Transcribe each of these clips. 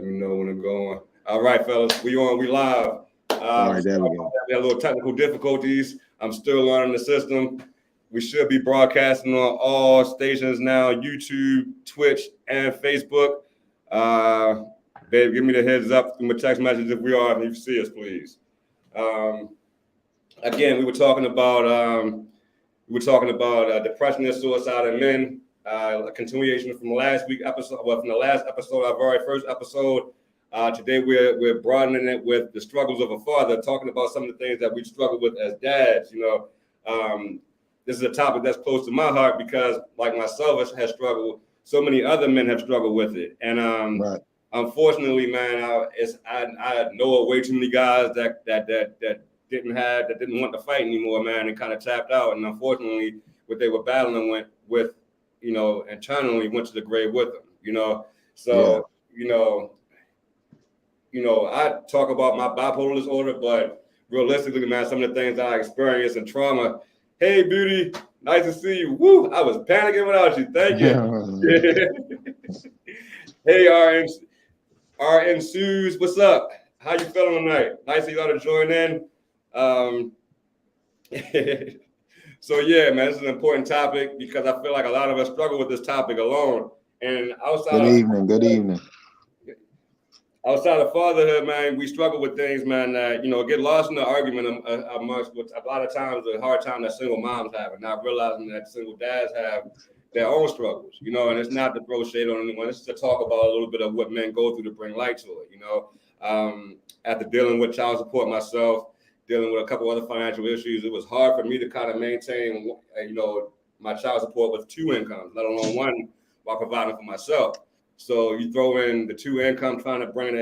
Let me know when I'm going. All right, fellas, we live. All right, there we go. We had a little technical difficulties. I'm still learning the system. We should be broadcasting on all stations now: YouTube, Twitch, and Facebook. Babe, give me the heads up through my text message if we are. If you see us, please. Again, we were talking about depression and suicide in men. A continuation from last week episode, from the last episode, our very first episode. Today we're broadening it with the struggles of a father, talking about some of the things that we struggle with as dads. This is a topic that's close to my heart because, like myself, has struggled. So many other men have struggled with it, and Right. unfortunately, man, I know way too many guys that didn't want to fight anymore, man, and kind of tapped out. And unfortunately, what they were battling with internally went to the grave with them. So I talk about my bipolar disorder, but realistically, man, some of the things that I experienced in trauma. Hey, beauty, nice to see you. Woo, I was panicking without you. Thank you. Hey, RN Suze, what's up? How you feeling tonight? Nice of y'all to join in. So yeah, man, this is an important topic because I feel like a lot of us struggle with this topic alone. And Good evening. Outside of fatherhood, man, we struggle with things, man, that, get lost in the argument amongst what a lot of times the hard time that single moms have, and not realizing that single dads have their own struggles, and it's not to throw shade on anyone. It's to talk about a little bit of what men go through to bring light to it, After dealing with child support myself, dealing with a couple other financial issues, it was hard for me to kind of maintain, my child support with two incomes, let alone one, while providing for myself. So you throw in the two incomes, trying to bring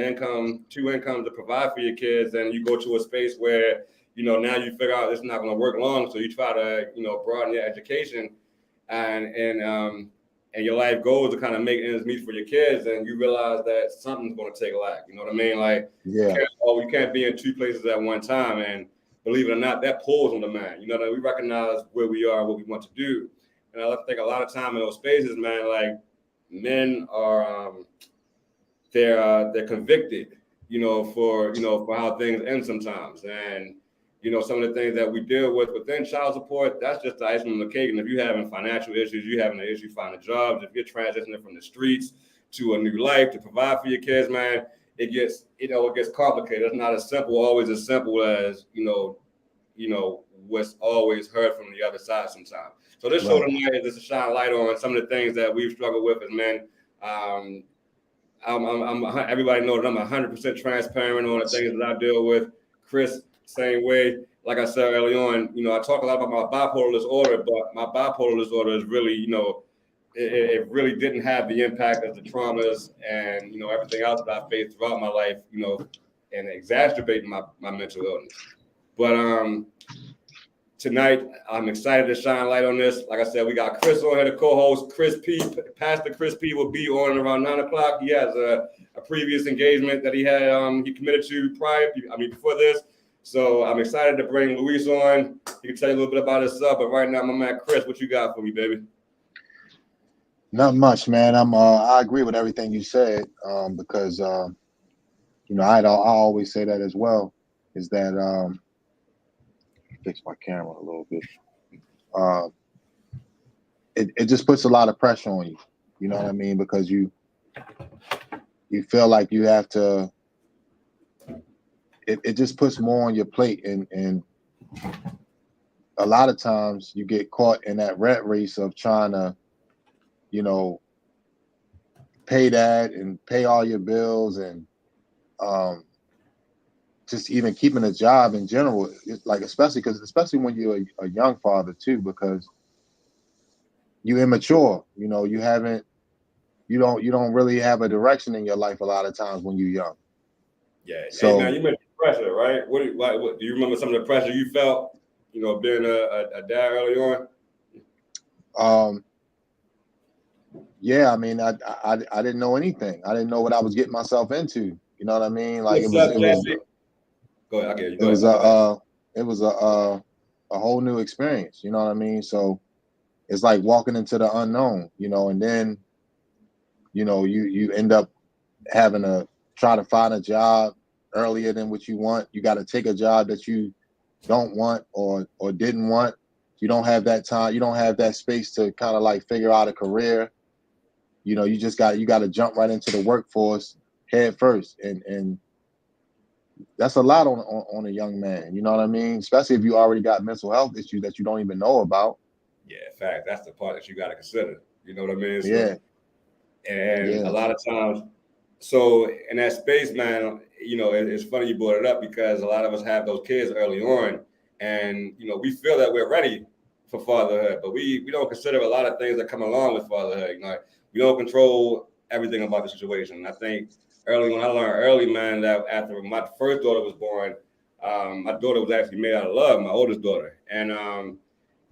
two incomes to provide for your kids, and you go to a space where, now you figure out it's not going to work long. So you try to, broaden your education and your life goals to kind of make ends meet for your kids. And you realize that something's going to take a lack. You know what I mean? Like, you can't be in two places at one time. And believe it or not, that pulls on the man. That we recognize where we are, what we want to do. And I think a lot of time in those spaces, man, like, men are they're convicted, for how things end sometimes. And some of the things that we deal with within child support, that's just the icing on the cake. And if you're having financial issues, you're having an issue finding jobs, if you're transitioning from the streets to a new life to provide for your kids, man, it gets complicated. It's not always as simple as what's always heard from the other side sometimes. So this show tonight is just to shine light on some of the things that we've struggled with as men. Everybody knows that I'm 100% transparent on the things that I deal with. Chris, same way. Like I said early on, I talk a lot about my bipolar disorder, but my bipolar disorder is really, it really didn't have the impact of the traumas and, everything else that I faced throughout my life, and exacerbating my mental illness. But tonight, I'm excited to shine light on this. Like I said, we got Chris on here, the co-host. Pastor Chris P will be on around 9 o'clock. He has a previous engagement that he had, he committed to before this. So I'm excited to bring Luis on. He can tell you a little bit about himself. But right now, my man Chris, what you got for me, baby? Not much, man. I agree with everything you said, because I always say that as well. Is that fix my camera a little bit. It just puts a lot of pressure on you. You know what I mean? Because you feel like you have to. It just puts more on your plate, and a lot of times you get caught in that rat race of trying to, pay that and pay all your bills and just even keeping a job in general. It's like, especially when you're a young father too, because you're immature. You don't really have a direction in your life a lot of times when you're young. Yeah. So hey, now you mentioned pressure, right? What do you remember some of the pressure you felt, being a dad early on? Yeah, I mean, I didn't know anything. I didn't know what I was getting myself into. You know what I mean? Like Go ahead, I get you. It was a whole new experience. You know what I mean? So it's like walking into the unknown. And then you end up having to try to find a job earlier than what you want. You got to take a job that you don't want or didn't want. You don't have that time. You don't have that space to kind of like figure out a career. You know, you got to jump right into the workforce head first, and that's a lot on a young man. You know what I mean? Especially if you already got mental health issues that you don't even know about. Yeah, in fact, that's the part that you got to consider. You know what I mean? So, Yeah. and a lot of times, so in that space, man, you know, it's funny you brought it up because a lot of us have those kids early on, and you know, we feel that we're ready for fatherhood, but we don't consider a lot of things that come along with fatherhood. You know, we don't control everything about the situation. I think I learned early, man, that after my first daughter was born, my daughter was actually made out of love, my oldest daughter, and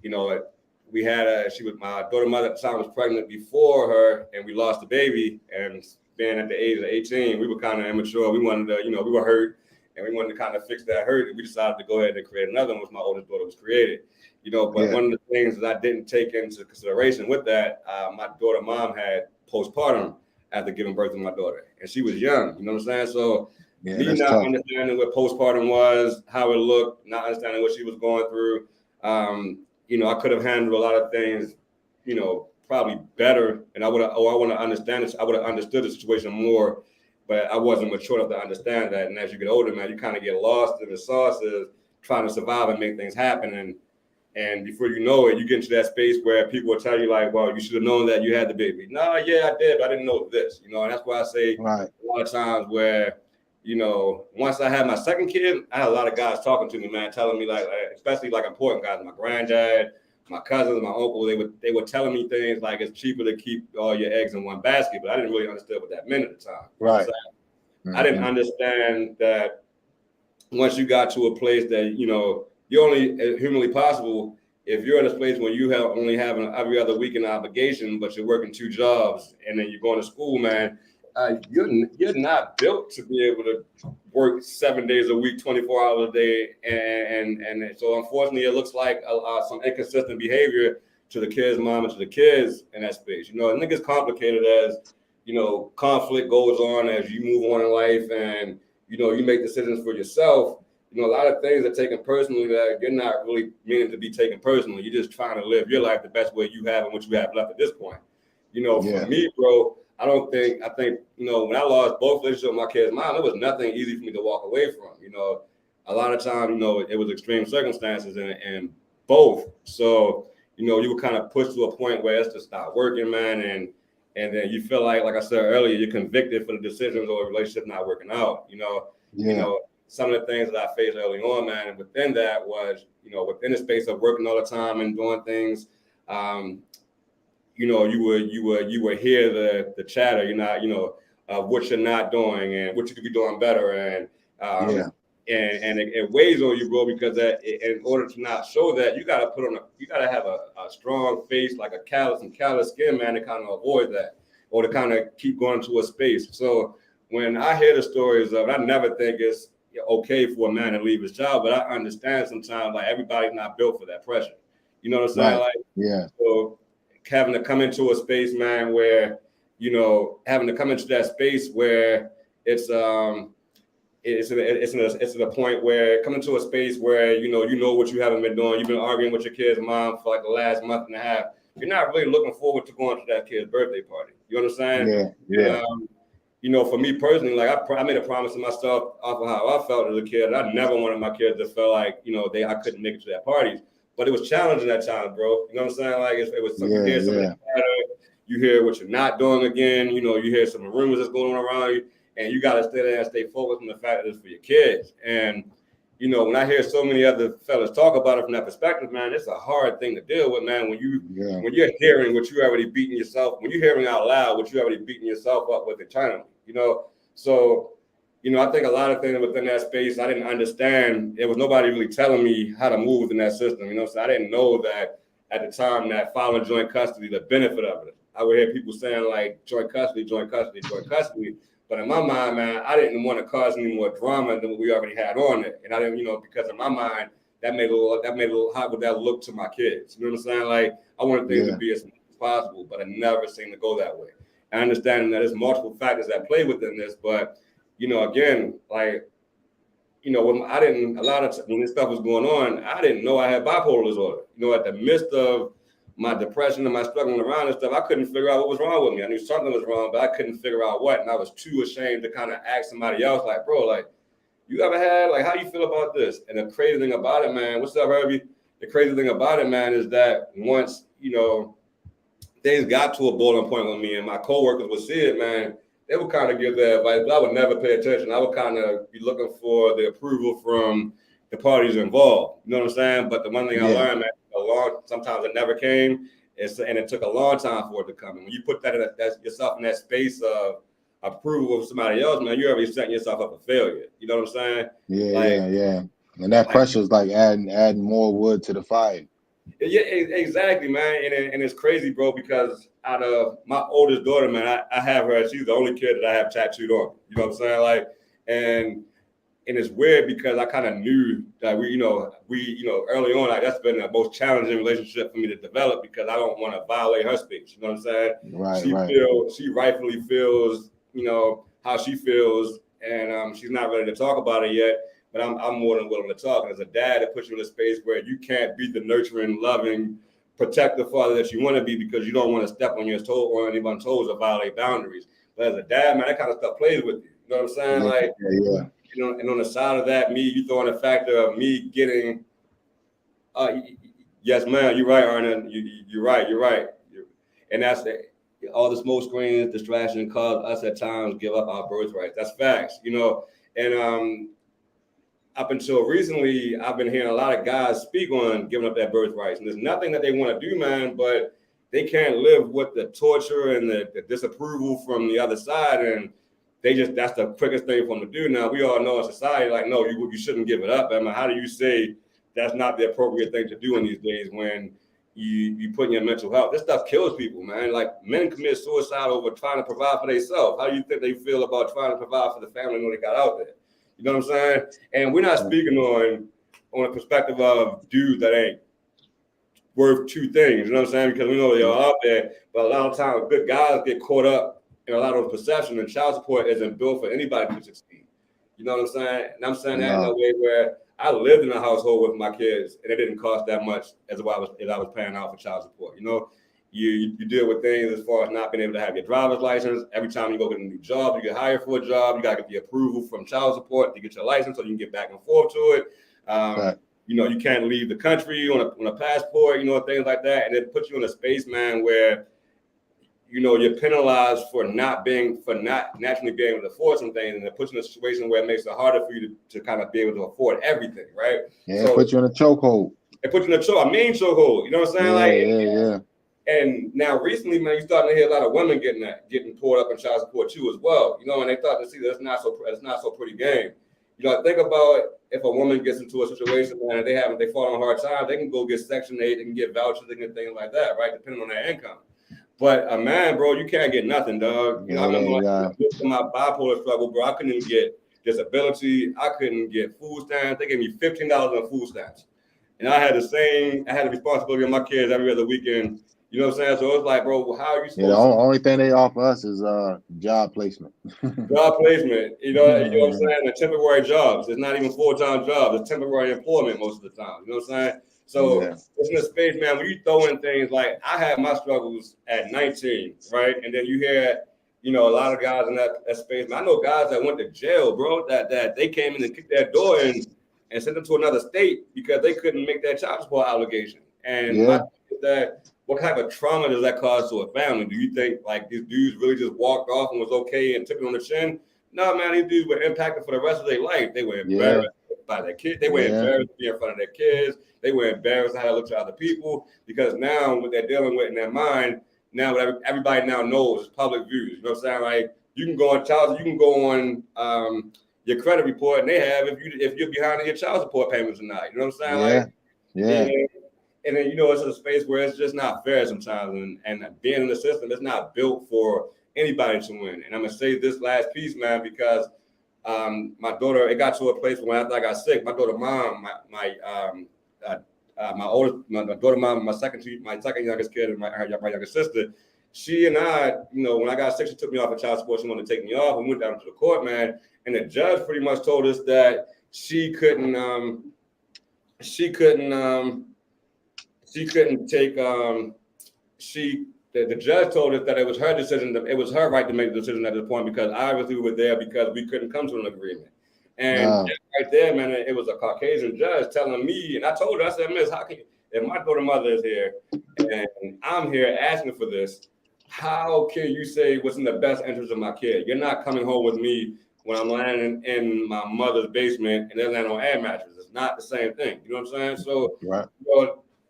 you know, we had my daughter mother at the time was pregnant before her, and we lost the baby. And being at the age of 18, we were kind of immature. We wanted to, you know, we were hurt, and we wanted to kind of fix that hurt. And we decided to go ahead and create another one once my oldest daughter was created. You know, but one of the things that I didn't take into consideration with that, my daughter mom had postpartum after giving birth to my daughter, and she was young. You know what I'm saying? So me not tough. understanding what postpartum was, how it looked, not understanding what she was going through. You know, I could have handled a lot of things, you know, probably better. And I would have understood the situation more, but I wasn't mature enough to understand that. And as you get older, man, you kind of get lost in the sauces, trying to survive and make things happen. And before you know it, you get into that space where people will tell you like, well, you should have known that you had the baby. No, yeah, I did, but I didn't know this, you know, and that's why I say a lot of times where, you know, once I had my second kid, I had a lot of guys talking to me, man, telling me like especially like important guys, my granddad, my cousins, my uncle, they were telling me things like it's cheaper to keep all your eggs in one basket, but I didn't really understand what that meant at the time. Right. I didn't understand that once you got to a place that, you know, you're only humanly possible if you're in a place where you only have an every other weekend obligation, but you're working 2 jobs and then you're going to school, man. You're not built to be able to work 7 days a week, 24 hours a day, and so unfortunately, it looks like some inconsistent behavior to the kids' mom and to the kids in that space. You know, and it gets complicated as you know conflict goes on as you move on in life, and you know you make decisions for yourself. You know, a lot of things are taken personally that you're not really meaning to be taken personally. You're just trying to live your life the best way you have and what you have left at this point. You know, for me, bro. I think, you know, when I lost both relationships with my kids' mom, it was nothing easy for me to walk away from. You know, a lot of times, you know, it was extreme circumstances and both. So, you know, you were kind of pushed to a point where it's just not working, man. And then you feel like I said earlier, you're convicted for the decisions or a relationship not working out. You know, some of the things that I faced early on, man, and within that was, you know, within the space of working all the time and doing things, you know, you would hear the chatter, you know, what you're not doing and what you could be doing better, and it weighs on you, bro, because in order to not show that, you got to have a strong face, like some callous skin, man, to kind of avoid that or to kind of keep going to a space. So when I hear the stories of, I never think it's okay for a man to leave his child, but I understand sometimes like everybody's not built for that pressure. You know what I'm saying? Right. So having to come into a space, man, where, you know, having to come into that space where it's at a point where coming to a space where, you know what you haven't been doing. You've been arguing with your kid's mom for like the last month and a half. You're not really looking forward to going to that kid's birthday party. You understand? Yeah. You know, for me personally, like I made a promise to myself off of how I felt as a kid. I never wanted my kids to feel like, you know, I couldn't make it to their parties. But it was challenging at times, bro. You know what I'm saying? Like it was something, you hear what you're not doing again. You know, you hear some rumors that's going on around you, and you got to stay there and stay focused on the fact that it's for your kids. And, you know, when I hear so many other fellas talk about it from that perspective, man, it's a hard thing to deal with, man. When you're hearing what you already beating yourself, when you're hearing out loud what you already beating yourself up with internally, you know. So, you know, I think a lot of things within that space, I didn't understand. There was nobody really telling me how to move within that system, you know. So I didn't know that at the time that following joint custody, the benefit of it. I would hear people saying like joint custody. But in my mind, man, I didn't want to cause any more drama than what we already had on it. And I didn't, you know, because in my mind, that made a little, how would that look to my kids? You know what I'm saying? Like, I wanted things to be as smooth as possible, but I never seemed to go that way. I understand that there's multiple factors that play within this, but again, like, when when this stuff was going on, I didn't know I had bipolar disorder. At the midst of my depression and my struggling around and stuff, I couldn't figure out what was wrong with me. I knew something was wrong, but I couldn't figure out what. And I was too ashamed to kind of ask somebody else, like, bro, like, you ever had, like, how do you feel about this? And the crazy thing about it, man, what's up, Herbie? The crazy thing about it, man, is that once, things got to a boiling point with me and my coworkers would see it, man, they would kind of give their advice, but I would never pay attention. I would kind of be looking for the approval from the parties involved. You know what I'm saying? But the one thing I learned, man, sometimes it never came, and it took a long time for it to come. And when you put that yourself in that space of approval of somebody else, man, you're already setting yourself up for failure. You know what I'm saying? Yeah. And that pressure is like adding more wood to the fire. Yeah, exactly, man. And it's crazy, bro, because out of my oldest daughter, man, I have her. She's the only kid that I have tattooed on. You know what I'm saying? Like, and it's weird because I kind of knew that we early on, like, that's been the most challenging relationship for me to develop because I don't want to violate her space. You know what I'm saying? Right. She rightfully feels, how she feels, and she's not ready to talk about it yet. But I'm more than willing to talk. And as a dad, it puts you in a space where you can't be the nurturing, loving, protective father that you want to be because you don't want to step on your toe or anyone's toes or violate boundaries. But as a dad, man, that kind of stuff plays with you. You know what I'm saying? Like, and on the side of that, you throw in a factor of me getting, yes, man, you're right, Arnon. You're right. And that's it. All the smoke screens, distraction cause us at times give up our birthrights. That's facts, and up until recently, I've been hearing a lot of guys speak on giving up their birthrights. And there's nothing that they want to do, man, but they can't live with the torture and the disapproval from the other side. And that's the quickest thing for them to do. Now, we all know in society, like, no, you shouldn't give it up. I mean, how do you say that's not the appropriate thing to do in these days when you put in your mental health? This stuff kills people, man. Like, men commit suicide over trying to provide for themselves. How do you think they feel about trying to provide for the family when they got out there? You know what I'm saying? And we're not speaking on a perspective of dudes that ain't worth two things. You know what I'm saying? Because we know they're out there, but a lot of times good guys get caught up in a lot of those perceptions, and child support isn't built for anybody to succeed. You know what I'm saying? And I'm saying that in a way where I lived in a household with my kids, and it didn't cost that much as I was paying out for child support. You deal with things as far as not being able to have your driver's license. Every time you go get a new job, you get hired for a job, you got to get the approval from child support to get your license so you can get back and forth to it. You can't leave the country on a passport, things like that. And it puts you in a space, man, where, you're penalized for not naturally being able to afford some things. And it puts you in a situation where it makes it harder for you to kind of be able to afford everything, right? Yeah, so it puts you in a chokehold. It puts you in a chokehold. You know what I'm saying? Yeah. And now recently, man, you're starting to hear a lot of women getting pulled up in child support too as well. And they start to see that it's not so pretty game. Think about if a woman gets into a situation, man, and they fall on hard times, they can go get Section 8, they can get vouchers, they can get things like that, right? Depending on their income. But a man, bro, you can't get nothing, dog. I remember my bipolar struggle, bro. I couldn't get disability. I couldn't get food stamps. They gave me $15 on food stamps. And I had the responsibility of my kids every other weekend. You know what I'm saying? So it's like, bro, how are you supposed the only thing they offer us is job placement. Job placement, you know what I'm saying? The temporary jobs. It's not even full-time jobs. It's temporary employment most of the time. You know what I'm saying? So it's in a space, man, when you throw in things like I had my struggles at 19, right? And then you hear, a lot of guys in that space. Man, I know guys that went to jail, bro, that they came in and kicked their door in and sent them to another state because they couldn't make that child support obligation. And my thing is that what kind of trauma does that cause to a family? Do you think like these dudes really just walked off and was okay and took it on the chin? No, man, these dudes were impacted for the rest of their life. They were embarrassed by their kids. They were embarrassed to be in front of their kids. They were embarrassed how to look to other people because now what they're dealing with in their mind, now what everybody now knows is public views. You know what I'm saying? Like you can go on your credit report and they have if you're behind in your child support payments or not. You know what I'm saying? And then, it's a space where it's just not fair sometimes. And being in the system, it's not built for anybody to win. And I'm going to say this last piece, man, because my daughter, it got to a place where after I got sick, my daughter mom, my second youngest kid and my youngest sister, she and I, when I got sick, she took me off of child support. She wanted to take me off. We went down to the court, man, and the judge pretty much told us that she couldn't take the judge told us that it was her decision, it was her right to make the decision at this point, because obviously we were there because we couldn't come to an agreement. And right there, man, it was a Caucasian judge telling me, and I told her, I said, Miss, how can you, if my daughter mother is here and I'm here asking for this, how can you say what's in the best interest of my kid? You're not coming home with me when I'm landing in my mother's basement and they're landing on air mattresses. It's not the same thing. You know what I'm saying? So,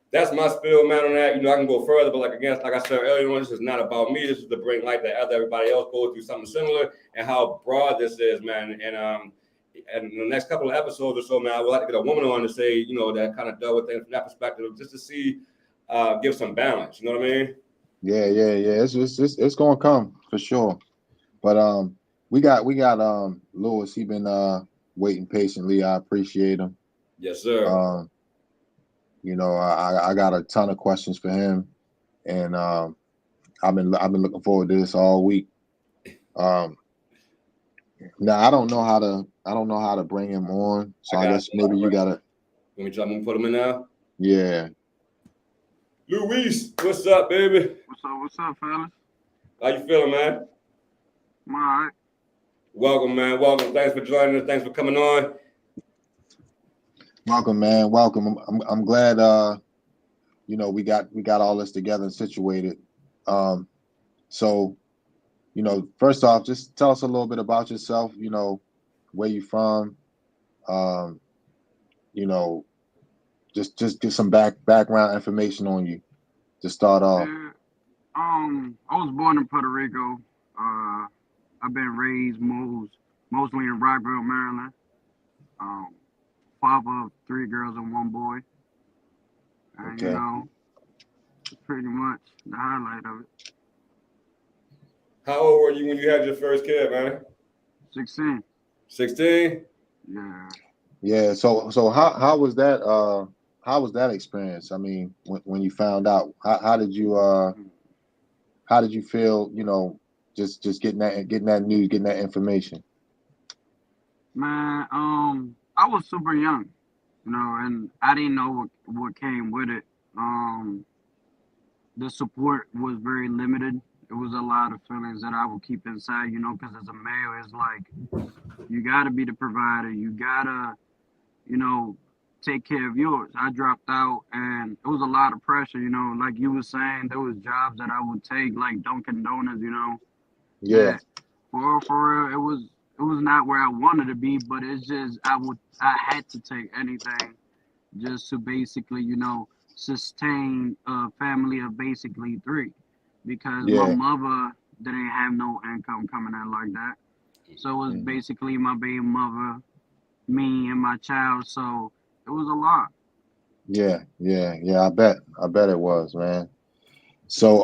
that's my spill, man, on that. I can go further, but like I said earlier on, this is not about me. This is to bring light that everybody else goes through something similar and how broad this is, man. And in the next couple of episodes or so, man, I would like to get a woman on to say, that kind of dealt with things from that perspective, just to see, give some balance. You know what I mean? Yeah. It's gonna come for sure. But we got Lewis. He been waiting patiently. I appreciate him. Yes, sir. I got a ton of questions for him, and I've been looking forward to this all week. Now I don't know how to bring him on, so I guess maybe you gotta. Let me put him in now. Yeah. Luis, what's up, baby? What's up, fellas? How you feeling, man? I'm all right. Welcome, man. Welcome. Thanks for joining us. Thanks for coming on. Welcome, man. Welcome. I'm glad. We got all this together and situated. So, first off, just tell us a little bit about yourself. Where you from. Just get some background information on you to start off. Yeah. I was born in Puerto Rico. I've been raised mostly in Rockville, Maryland. Father of 3 girls and 1 boy. And, Okay. pretty much the highlight of it. How old were you when you had your first kid, man? 16. 16? Yeah. Yeah. So how was that? How was that experience? I mean, when you found out, how did you feel? Just getting that news, getting that information. Man, I was super young, and I didn't know what came with it. The support was very limited. It was a lot of feelings that I would keep inside, because as a male, it's like you gotta be the provider. You gotta, take care of yours. I dropped out, and it was a lot of pressure. Like you were saying, there was jobs that I would take, like Dunkin' Donuts. Yeah. For real, it was not where I wanted to be, but it's just I had to take anything just to basically, sustain a family of basically 3, because my mother didn't have no income coming in like that. So it was basically my baby mother, me, and my child. So it was a lot. Yeah. I bet it was, man. So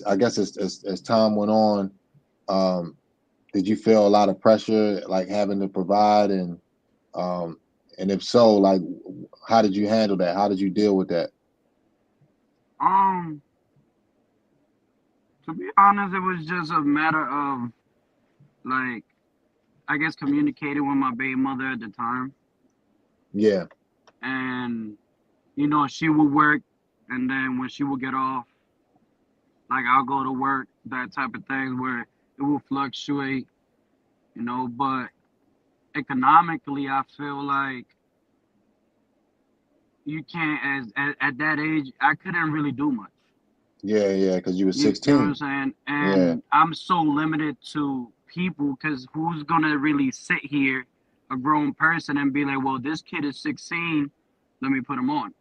I guess as time went on, did you feel a lot of pressure, like having to provide, and if so, like, how did you handle that? How did you deal with that? To be honest, it was just a matter of, like, I guess communicating with my baby mother at the time. Yeah. And she would work, and then when she would get off, like, I'll go to work, that type of thing, where it will fluctuate, but economically, I feel like you can't, at that age, I couldn't really do much. Yeah, because you were 16. You know what I'm saying? And I'm so limited to people, because who's gonna really sit here, a grown person, and be like, well, this kid is 16, let me put him on.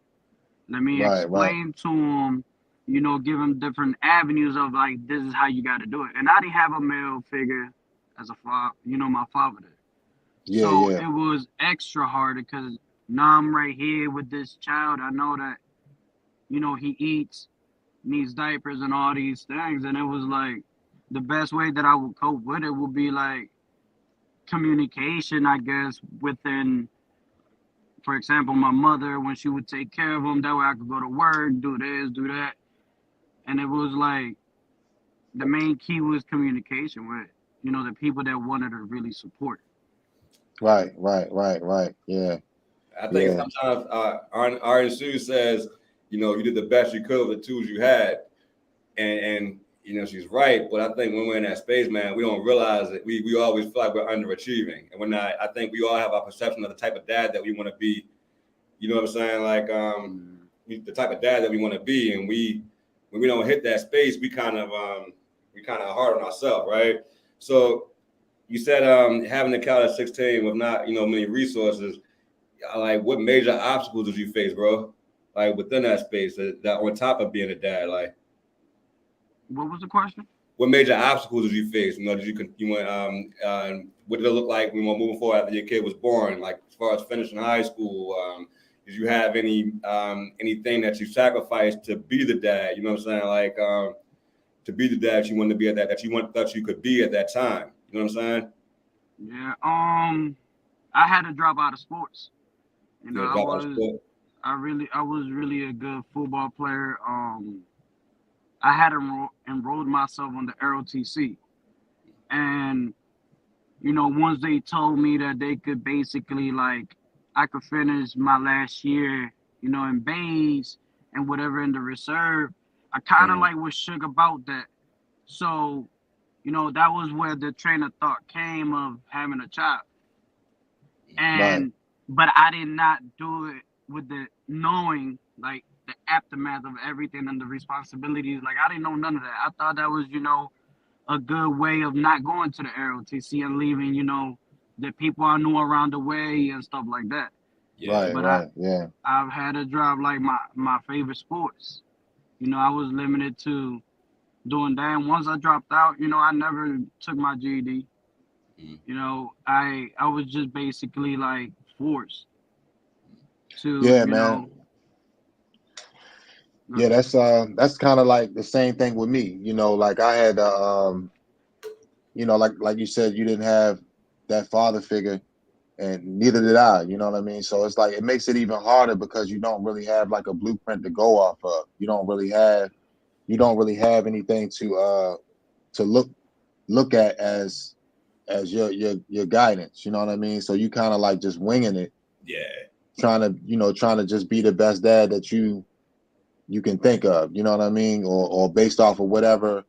Let me explain to him, give him different avenues of, like, this is how you got to do it. And I didn't have a male figure as a father, my father did. So it was extra hard, because now I'm right here with this child. I know that, he eats, needs diapers and all these things. And it was like, the best way that I would cope with it would be like communication, I guess, within, for example, my mother, when she would take care of him, that way I could go to work, do this, do that. And it was like the main key was communication with, the people that wanted to really support. Right. Yeah. I think Yeah. sometimes our Sue says, you did the best you could with the tools you had, and she's right. But I think when we're in that space, man, we don't realize that we always feel like we're underachieving, and we're not. I think we all have our perception of the type of dad that we want to be. You know what I'm saying? Like the type of dad that we want to be, and when we don't hit that space, we kind of hard on ourselves, right? So you said having a child at 16 with not many resources. Like, what major obstacles did you face, bro? Like within that space, that on top of being a dad, like. What was the question? What major obstacles did you face? Did you went what did it look like when you were moving forward after your kid was born? Like as far as finishing high school, did you have anything that you sacrificed to be the dad? You know what I'm saying? Like to be the dad you wanted to be at that you thought you could be at that time. You know what I'm saying? Yeah. I had to drop out of sports. I was really a good football player. I had enrolled myself on the ROTC, and once they told me that they could basically like I could finish my last year, in Bays and whatever in the reserve, I kind of like was shook about that. So, that was where the train of thought came of having a child. And but I did not do it with the knowing like the aftermath of everything and the responsibilities. Like I didn't know none of that. I thought that was, a good way of not going to the ROTC and leaving, the people I knew around the way and stuff like that. Yeah. Right. I've had to drive like my favorite sports. I was limited to doing that. And once I dropped out, I never took my GED. I was just basically like forced to, man. Yeah, that's kind of like the same thing with me. Like I had like you said, you didn't have that father figure, and neither did I. You know what I mean? So it's like it makes it even harder because you don't really have like a blueprint to go off of. You don't really have anything to look at as your guidance. You know what I mean? So you kind of like just winging it. Yeah. Trying to just be the best dad that you can think of. You know what I mean? Or based off of whatever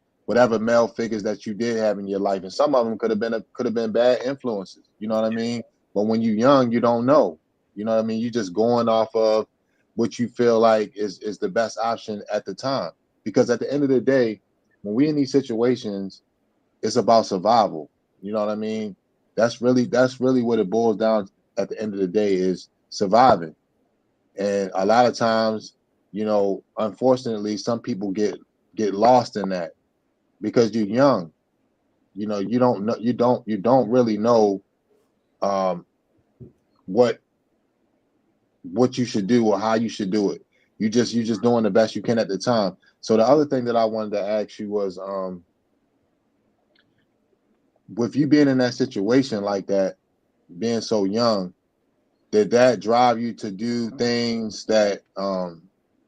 male figures that you did have in your life, and some of them could have been bad influences. You know what I mean? But when you're young, you don't know. You know what I mean? You're just going off of what you feel like is the best option at the time. Because at the end of the day, when we're in these situations, it's about survival. You know what I mean? That's really what it boils down at the end of the day is surviving. And a lot of times, unfortunately, some people get lost in that because you're young. You don't really know what you should do or how you should do it. You're just doing the best you can at the time. So the other thing that I wanted to ask you was with you being in that situation like that, being so young, did that drive you to do things that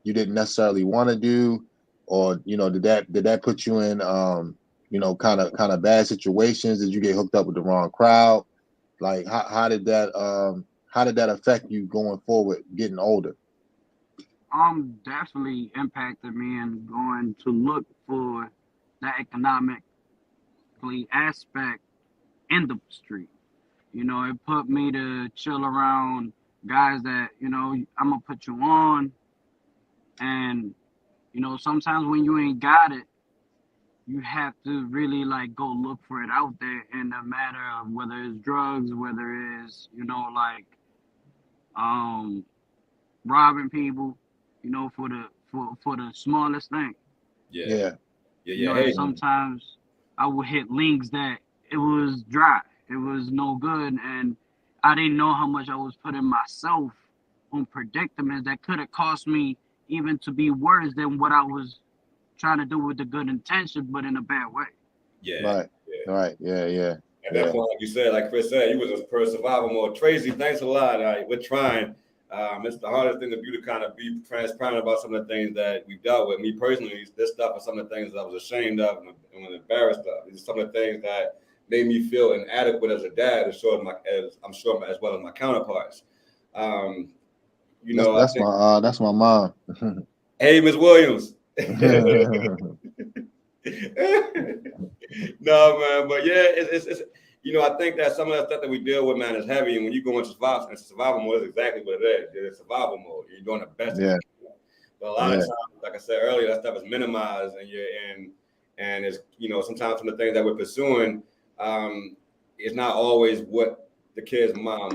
you didn't necessarily want to do, or did that put you in kind of bad situations? Did you get hooked up with the wrong crowd? Like how did that affect you going forward, getting older? Definitely impacted me and going to look for that economically aspect in the street. It put me to chill around guys that, I'm gonna put you on. And, sometimes when you ain't got it, you have to really like go look for it out there in a matter of whether it's drugs, whether it's, like robbing people, for the smallest thing. Yeah. And sometimes I would hit links that it was dry, it was no good, and I didn't know how much I was putting myself on predicaments that could have cost me even to be worse than what I was trying to do with the good intention, but in a bad way. Yeah. Right. Yeah. At that point, like you said, like Chris said, you was just per survival mode. Tracy, thanks a lot. We're trying. It's the hardest thing to do to kind of be transparent about some of the things that we've dealt with. Me personally, this stuff is some of the things that I was ashamed of and embarrassed of. These are some of the things that made me feel inadequate as a dad, as I'm sure as well as my counterparts. That's my mom. Hey, Miss Williams. No, man, but yeah, it's I think that some of the stuff that we deal with, man, is heavy. And when you go into survival mode, is exactly what it is. It's survival mode. You're doing the best. Yeah. But a lot of times, like I said earlier, that stuff is minimized, and it's sometimes some of the things that we're pursuing, it's not always what the kid's mom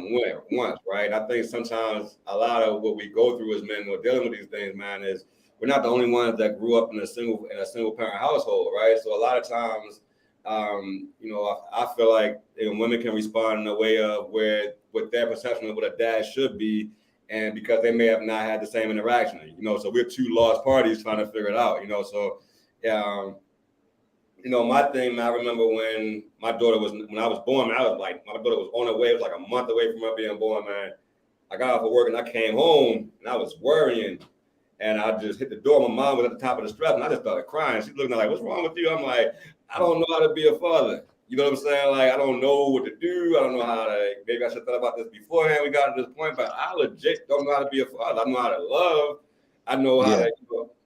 wants, right? I think sometimes a lot of what we go through as men who are dealing with these things, man, is we're not the only ones that grew up in a single parent household, right? So a lot of times, I feel like women can respond in a way of with their perception of what a dad should be, and because they may have not had the same interaction, so we're two lost parties trying to figure it out, so my thing, man, I remember when I was born, man, I was like, my daughter was on her way, it was like a month away from her being born, man. I got off of work and I came home and I was worrying. And I just hit the door. My mom was at the top of the steps, and I just started crying. She looked at me like, "What's wrong with you?" I'm like, "I don't know how to be a father." You know what I'm saying? Like, I don't know what to do. I don't know how to. Maybe I should have thought about this beforehand. We got to this point, but I legit don't know how to be a father. I know how to love. I know how to.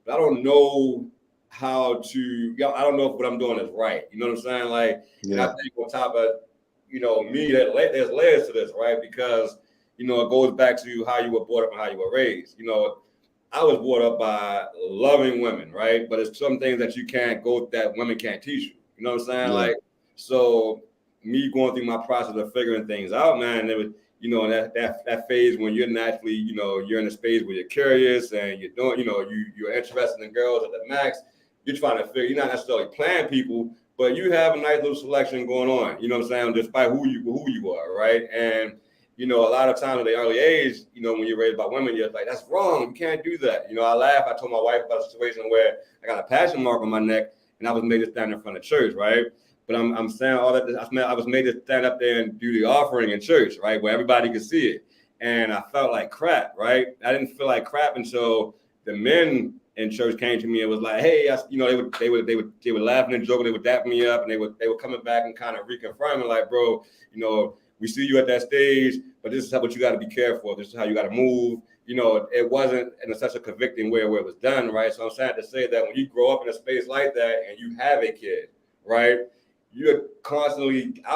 But I don't know how to. I don't know if what I'm doing is right. You know what I'm saying? Like, and I think on top of, me, there's layers to this, right? Because it goes back to how you were brought up and how you were raised. I was brought up by loving women, right? But it's some things that that women can't teach you. You know what I'm saying? Yeah. Like, so me going through my process of figuring things out, man, it was, that phase when you're naturally, you're in a space where you're curious and you're doing, you're interested in girls at the max. You're trying to figure, you're not necessarily playing people, but you have a nice little selection going on. You know what I'm saying? Despite who you are, right? And a lot of times at the early age, when you're raised by women, you're like, that's wrong. You can't do that. I laugh. I told my wife about a situation where I got a passion mark on my neck and I was made to stand in front of church, right? But I'm saying all that. I was made to stand up there and do the offering in church, right? Where everybody could see it. And I felt like crap, right? I didn't feel like crap until the men in church came to me and was like, hey, they were laughing and joking. They would dap me up and they were coming back and kind of reconfirming like, bro, we see you at that stage, but this is what you got to be careful of. This is how you got to move. It wasn't in such a convicting way where it was done, right? So I'm sad to say that when you grow up in a space like that and you have a kid, right, I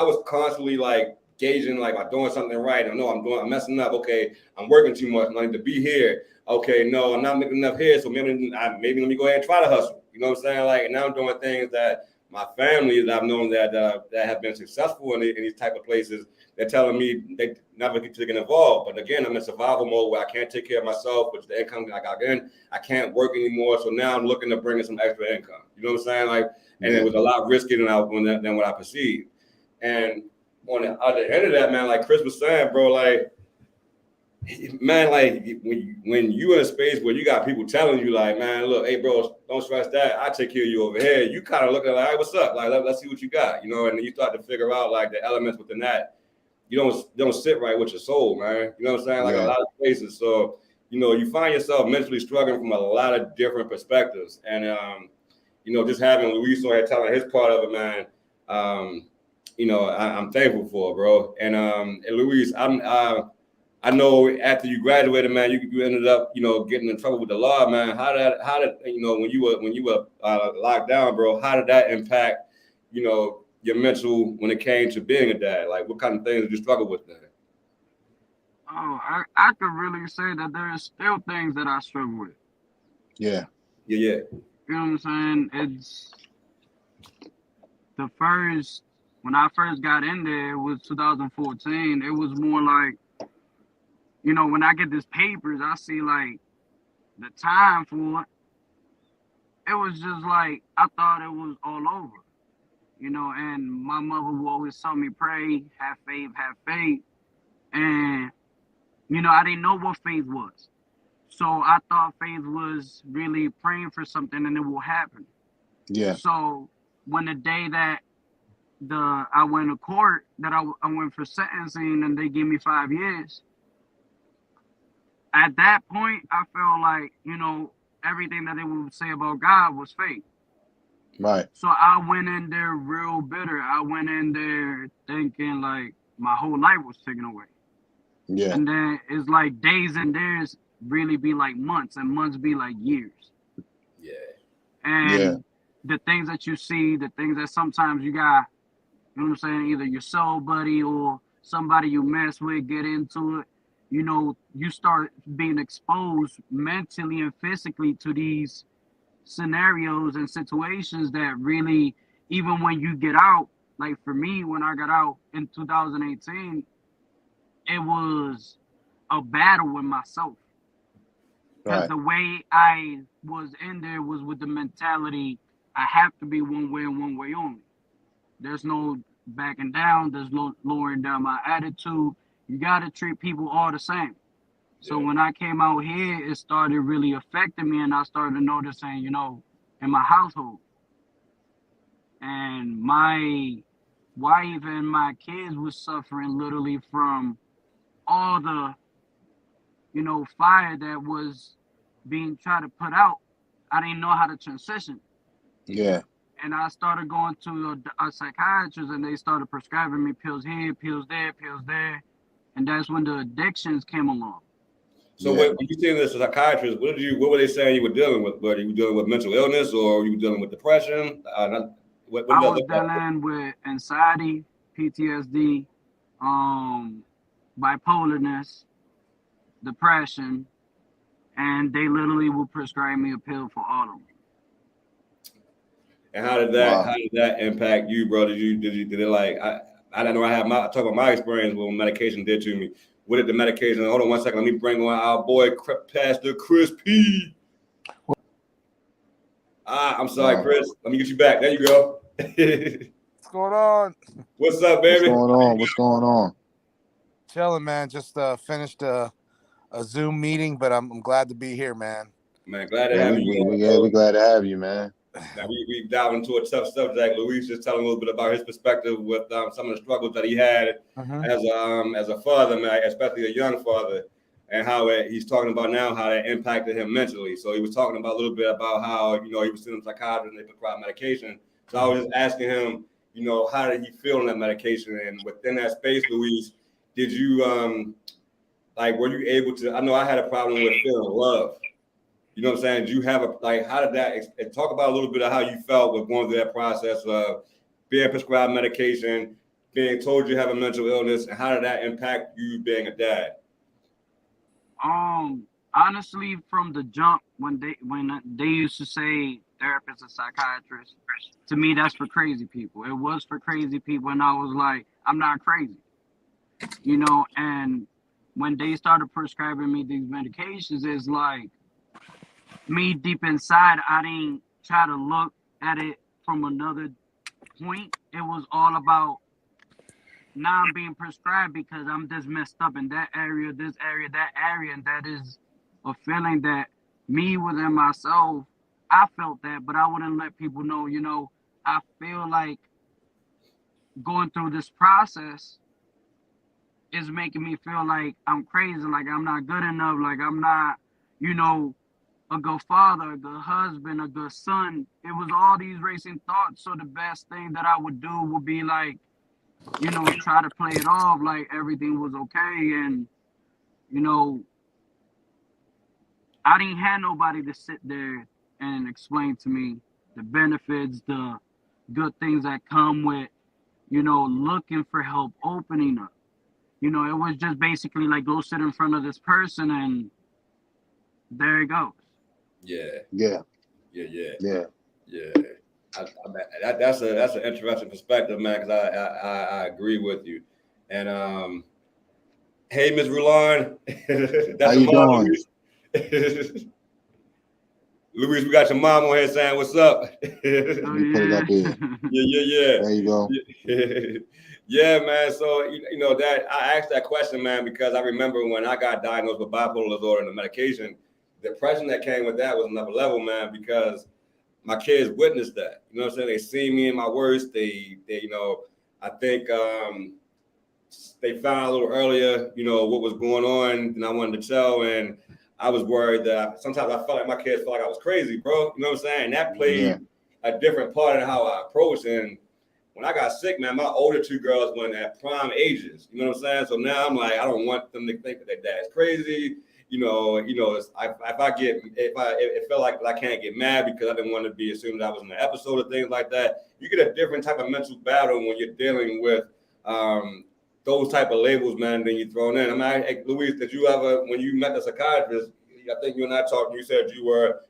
was constantly like gauging, like, am I doing something right? I know I'm messing up. Okay, I'm working too much. I need to be here. Okay, no, I'm not making enough here. So maybe let me go ahead and try to hustle. You know what I'm saying? Like, and now I'm doing things that my family that I've known that have been successful in these type of places, they're telling me they never get to get involved. But again, I'm in survival mode where I can't take care of myself, which the income I got in, I can't work anymore. So now I'm looking to bring in some extra income. You know what I'm saying? Like, and it was a lot riskier than what I perceived. And on the other end of that, man, like Chris was saying, bro, like, man, like when you in a space where you got people telling you like, man, look, hey, bro, don't stress that. I take care of you over here. You kind of look at like, hey, what's up? Like, let's see what you got, and then you start to figure out like the elements within that. You don't sit right with your soul, man. You know what I'm saying? Like a lot of places. So, you find yourself mentally struggling from a lot of different perspectives. And, just having Luis on here telling his part of it, man, I'm thankful for, bro. And Luis, I know after you graduated, man, you ended up, getting in trouble with the law, man. How did when you were locked down, bro? How did that impact, your mental when it came to being a dad? Like, what kind of things did you struggle with there? Oh, I could really say that there's still things that I struggle with. Yeah. You know what I'm saying? It's when I first got in there, it was 2014. It was more like, when I get these papers, I see like the time for it. It was just like, I thought it was all over, and my mother would always tell me, pray, have faith, have faith. And, I didn't know what faith was. So I thought faith was really praying for something and it will happen. Yeah. So when the day that I went to court, that I went for sentencing and they gave me 5 years, at that point, I felt like, everything that they would say about God was fake. Right. So I went in there real bitter. I went in there thinking like my whole life was taken away. Yeah. And then it's like days and days really be like months, and months be like years. Yeah. And the things that you see, the things that sometimes you got, you know what I'm saying, either your soul buddy or somebody you mess with, get into it, you start being exposed mentally and physically to these scenarios and situations that really, even when you get out, like for me, when I got out in 2018, it was a battle with myself. Because the way I was in there was with the mentality, I have to be one way and one way only. There's no backing down. There's no lowering down my attitude. You got to treat people all the same. So when I came out here, it started really affecting me, and I started noticing, in my household. And my wife and my kids was suffering literally from all the, fire that was being tried to put out. I didn't know how to transition. Yeah. And I started going to a psychiatrist, and they started prescribing me pills here, pills there. And that's when the addictions came along. So when you see this psychiatrist, what were they saying you were dealing with? Were you dealing with mental illness, or were you dealing with depression? I was dealing with anxiety, PTSD, bipolarness, depression, and they literally would prescribe me a pill for all of them. And how did that impact you, bro? Did it like I don't know, I talk about my experience with what medication did to me. What did the medication? Hold on one second. Let me bring on our boy Pastor Chris P. I'm sorry, Chris. Let me get you back. There you go. What's going on? What's up, baby? What's going on? Chilling, man. Just finished a Zoom meeting, but I'm glad to be here, man. Man, glad to have you. We're glad to have you, man. Now we dived into a tough subject. Luis just telling a little bit about his perspective with some of the struggles that he had as a father, man, especially a young father, and how he's talking about now how that impacted him mentally. So he was talking about a little bit about how he was seeing a psychiatrist and they prescribed medication. So I was just asking him, how did he feel on that medication? And within that space, Luis, did you were you able to? I know I had a problem with feeling love. You know what I'm saying? Do you have how did that, talk about a little bit of how you felt with going through that process of being prescribed medication, being told you have a mental illness, and how did that impact you being a dad? Honestly, from the jump, when they used to say therapist and psychiatrist, to me, that's for crazy people. It was for crazy people, and I was like, I'm not crazy. And when they started prescribing me these medications, it's like, me deep inside, I didn't try to look at it from another point. It was all about, now I'm being prescribed because I'm just messed up in that area, this area, that area. And that is a feeling that me within myself, I felt that, but I wouldn't let people know, I feel like going through this process is making me feel like I'm crazy, like I'm not good enough, like I'm not, a good father, a good husband, a good son. It was all these racing thoughts. So the best thing that I would do would be like, try to play it off like everything was okay. And, I didn't have nobody to sit there and explain to me the benefits, the good things that come with, looking for help, opening up. It was just basically like, go sit in front of this person and there it goes. Yeah. That's an interesting perspective, man. Because I agree with you. And hey, Miss Rulon, that's how you doing, Luis? We got your mom on here saying what's up. Let me put it up here. Yeah. There you go. Yeah, man. So that I asked that question, man, because I remember when I got diagnosed with bipolar disorder and the medication. The depression that came with that was another level, man, because my kids witnessed that. You know what I'm saying? They see me in my worst. They I think they found a little earlier, you know, what was going on, and I wanted to tell, and I was worried that sometimes I felt like my kids felt like I was crazy, bro. You know what I'm saying? And that played a different part in how I approached. And when I got sick, man, my older two girls went at prime ages. You know what I'm saying? So now I'm like, I don't want them to think that their dad's crazy. If it felt like I can't get mad because I didn't want to be assumed I was in an episode or things like that. You get a different type of mental battle when you're dealing with those type of labels, man, than you thrown in. I mean, hey, Luis, did you ever, when you met the psychiatrist, I think you and I talked, and you said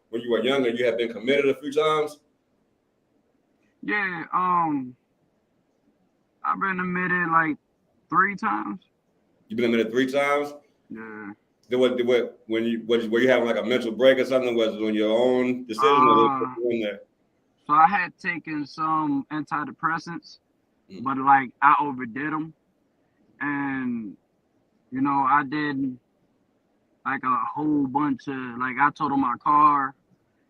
when you were younger, you had been committed a few times? Yeah, I've been admitted like 3 times. You've been admitted 3 times? Yeah. Were you having like a mental break or something? Was it on your own decision or in there? So I had taken some antidepressants, but like I overdid them. And, you know, I did like a whole bunch of, like I totaled my car,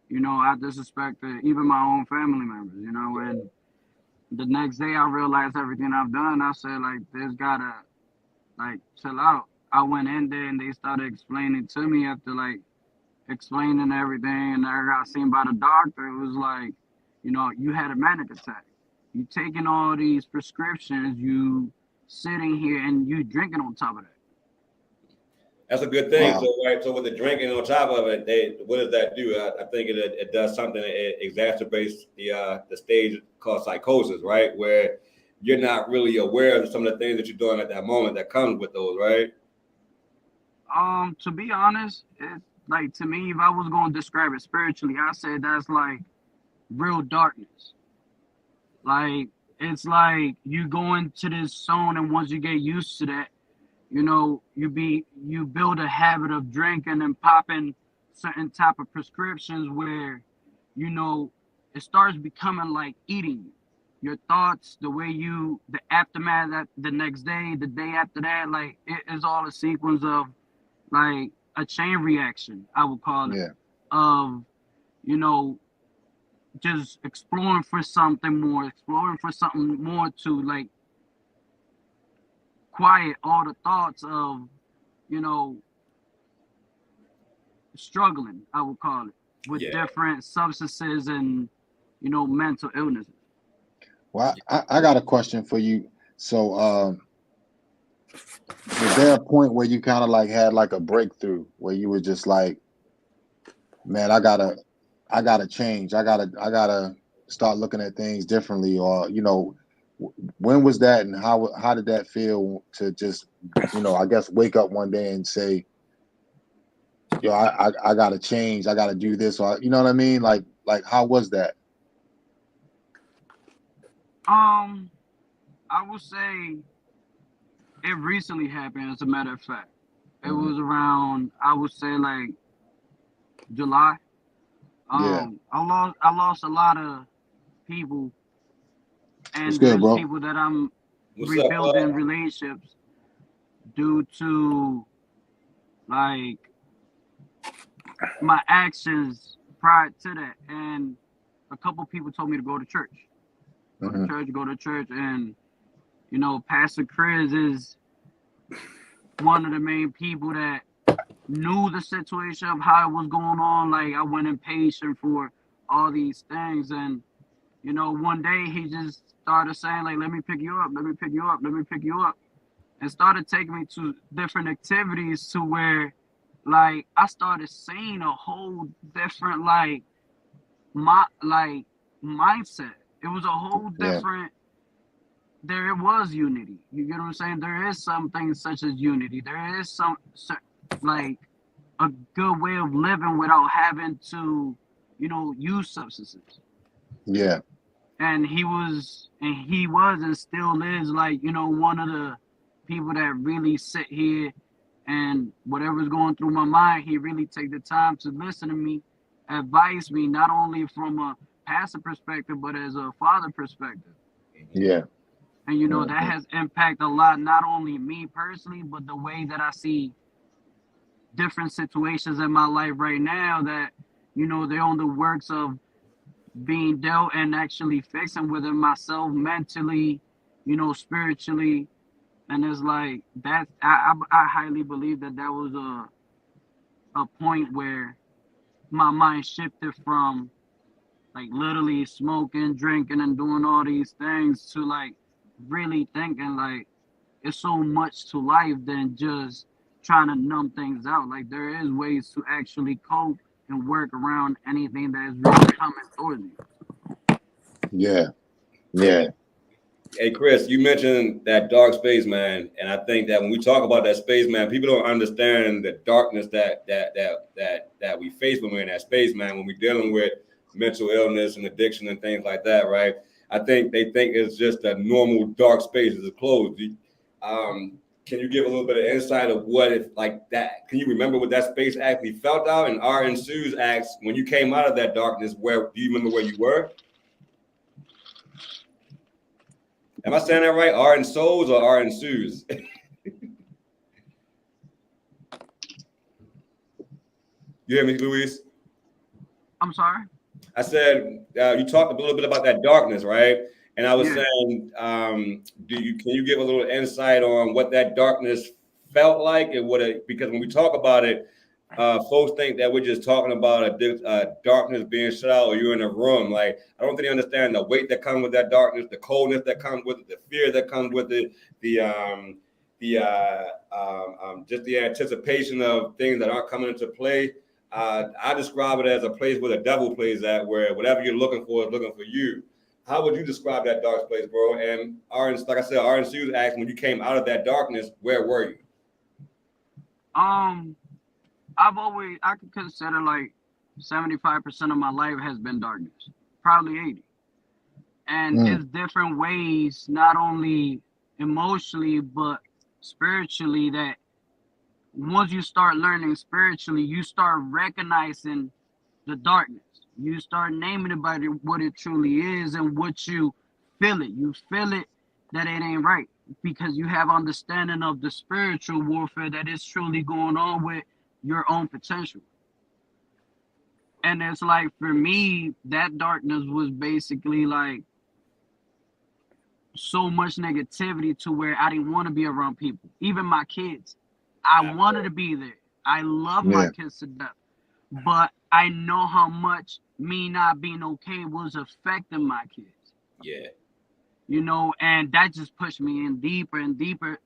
you know, I disrespected even my own family members, you know, and the next day I realized everything I've done. I said, like, this gotta, like, chill out. I went in there and they started explaining to me after, like, explaining everything, and I got seen by the doctor. It was like, you know, you had a manic attack. You taking all these prescriptions, you sitting here and you drinking on top of that. That's a good thing. Wow. So, right. So with the drinking on top of it, what does that do? I think it does something. It exacerbates the stage called psychosis, right? Where you're not really aware of some of the things that you're doing at that moment that comes with those, right? To be honest, it's like, to me, if I was going to describe it spiritually, I said that's like real darkness. Like, it's like you go into this zone, and once you get used to that, you know, you build a habit of drinking and popping certain type of prescriptions where, you know, it starts becoming like eating you. Your thoughts, the way the aftermath, that the next day, the day after that, like it is all a sequence of like a chain reaction, I would call it, of, you know, just exploring for something more to like quiet all the thoughts of, you know, struggling, I would call it, with different substances and, you know, mental illnesses. Well, I got a question for you. So, was there a point where you kind of like had like a breakthrough where you were just like, man, I gotta change. I gotta start looking at things differently, or, you know, when was that, and how did that feel to just, you know, I guess wake up one day and say, yo, I gotta change. I gotta do this, or, you know what I mean? Like how was that? I would say it recently happened, as a matter of fact. It was around, I would say, like July. I lost a lot of people, and good, there's bro. people that I'm rebuilding relationships due to like my actions prior to that. And a couple people told me to go to church. Go to church, and, you know, Pastor Chris is one of the main people that knew the situation of how it was going on. Like, I went impatient for all these things, and, you know, one day he just started saying, like, let me pick you up, and started taking me to different activities to where, like, I started seeing a whole different, like, mindset. It was a whole different. There was unity. You get what I'm saying? There is something such as unity. There is some like a good way of living without having to, you know, use substances. Yeah. And he was and still is, like, you know, one of the people that really sit here, and whatever's going through my mind, he really take the time to listen to me, advise me, not only from a pastor perspective, but as a father perspective. Yeah. And, you know, that has impacted a lot, not only me personally, but the way that I see different situations in my life right now that, you know, they're on the works of being dealt and actually fixing within myself mentally, you know, spiritually. And it's like that. I highly believe that was a point where my mind shifted from like literally smoking, drinking, and doing all these things to like really thinking like it's so much to life than just trying to numb things out. Like there is ways to actually cope and work around anything that is really coming towards you. Yeah. Yeah. Hey Chris, you mentioned that dark space, man, and I think that when we talk about that space, man, people don't understand the darkness that we face when we're in that space, man. When we're dealing with mental illness and addiction and things like that, right? I think they think it's just a normal dark space. It's closed. Can you give a little bit of insight of what it like that? Can you remember what that space actually felt out? And R and Sue's asked, when you came out of that darkness, where do you remember where you were? Am I saying that right? R and Souls or R and Sue's? You hear me, Luis? I'm sorry. I said you talked a little bit about that darkness, right? And I was saying, can you give a little insight on what that darkness felt like and what it? Because when we talk about it, folks think that we're just talking about a darkness being shut out or you're in a room. Like I don't think they understand the weight that comes with that darkness, the coldness that comes with it, the fear that comes with it, just the anticipation of things that aren't coming into play. I describe it as a place where the devil plays at, where whatever you're looking for is looking for you. How would you describe that dark place, bro? And like I said, RNC was asking, when you came out of that darkness, where were you? I could consider like 75% of my life has been darkness, probably 80. And it's different ways, not only emotionally, but spiritually, that once you start learning spiritually, you start recognizing the darkness. You start naming it by what it truly is and what you feel it. You feel it that it ain't right because you have understanding of the spiritual warfare that is truly going on with your own potential. And it's like for me, that darkness was basically like so much negativity to where I didn't want to be around people, even my kids. I wanted to be there. I love my kids to death, but I know how much me not being okay was affecting my kids. Yeah. You know, and that just pushed me in deeper and deeper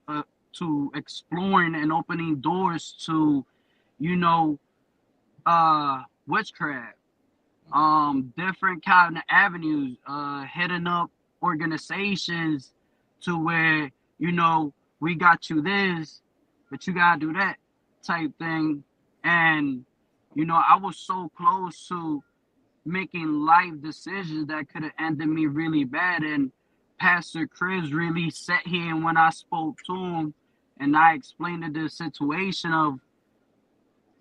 to exploring and opening doors to, you know, witchcraft, different kind of avenues, hitting up organizations to where, you know, we got you this, but you gotta do that type thing. And, you know, I was so close to making life decisions that could have ended me really bad. And Pastor Chris really sat here, and when I spoke to him and I explained the situation of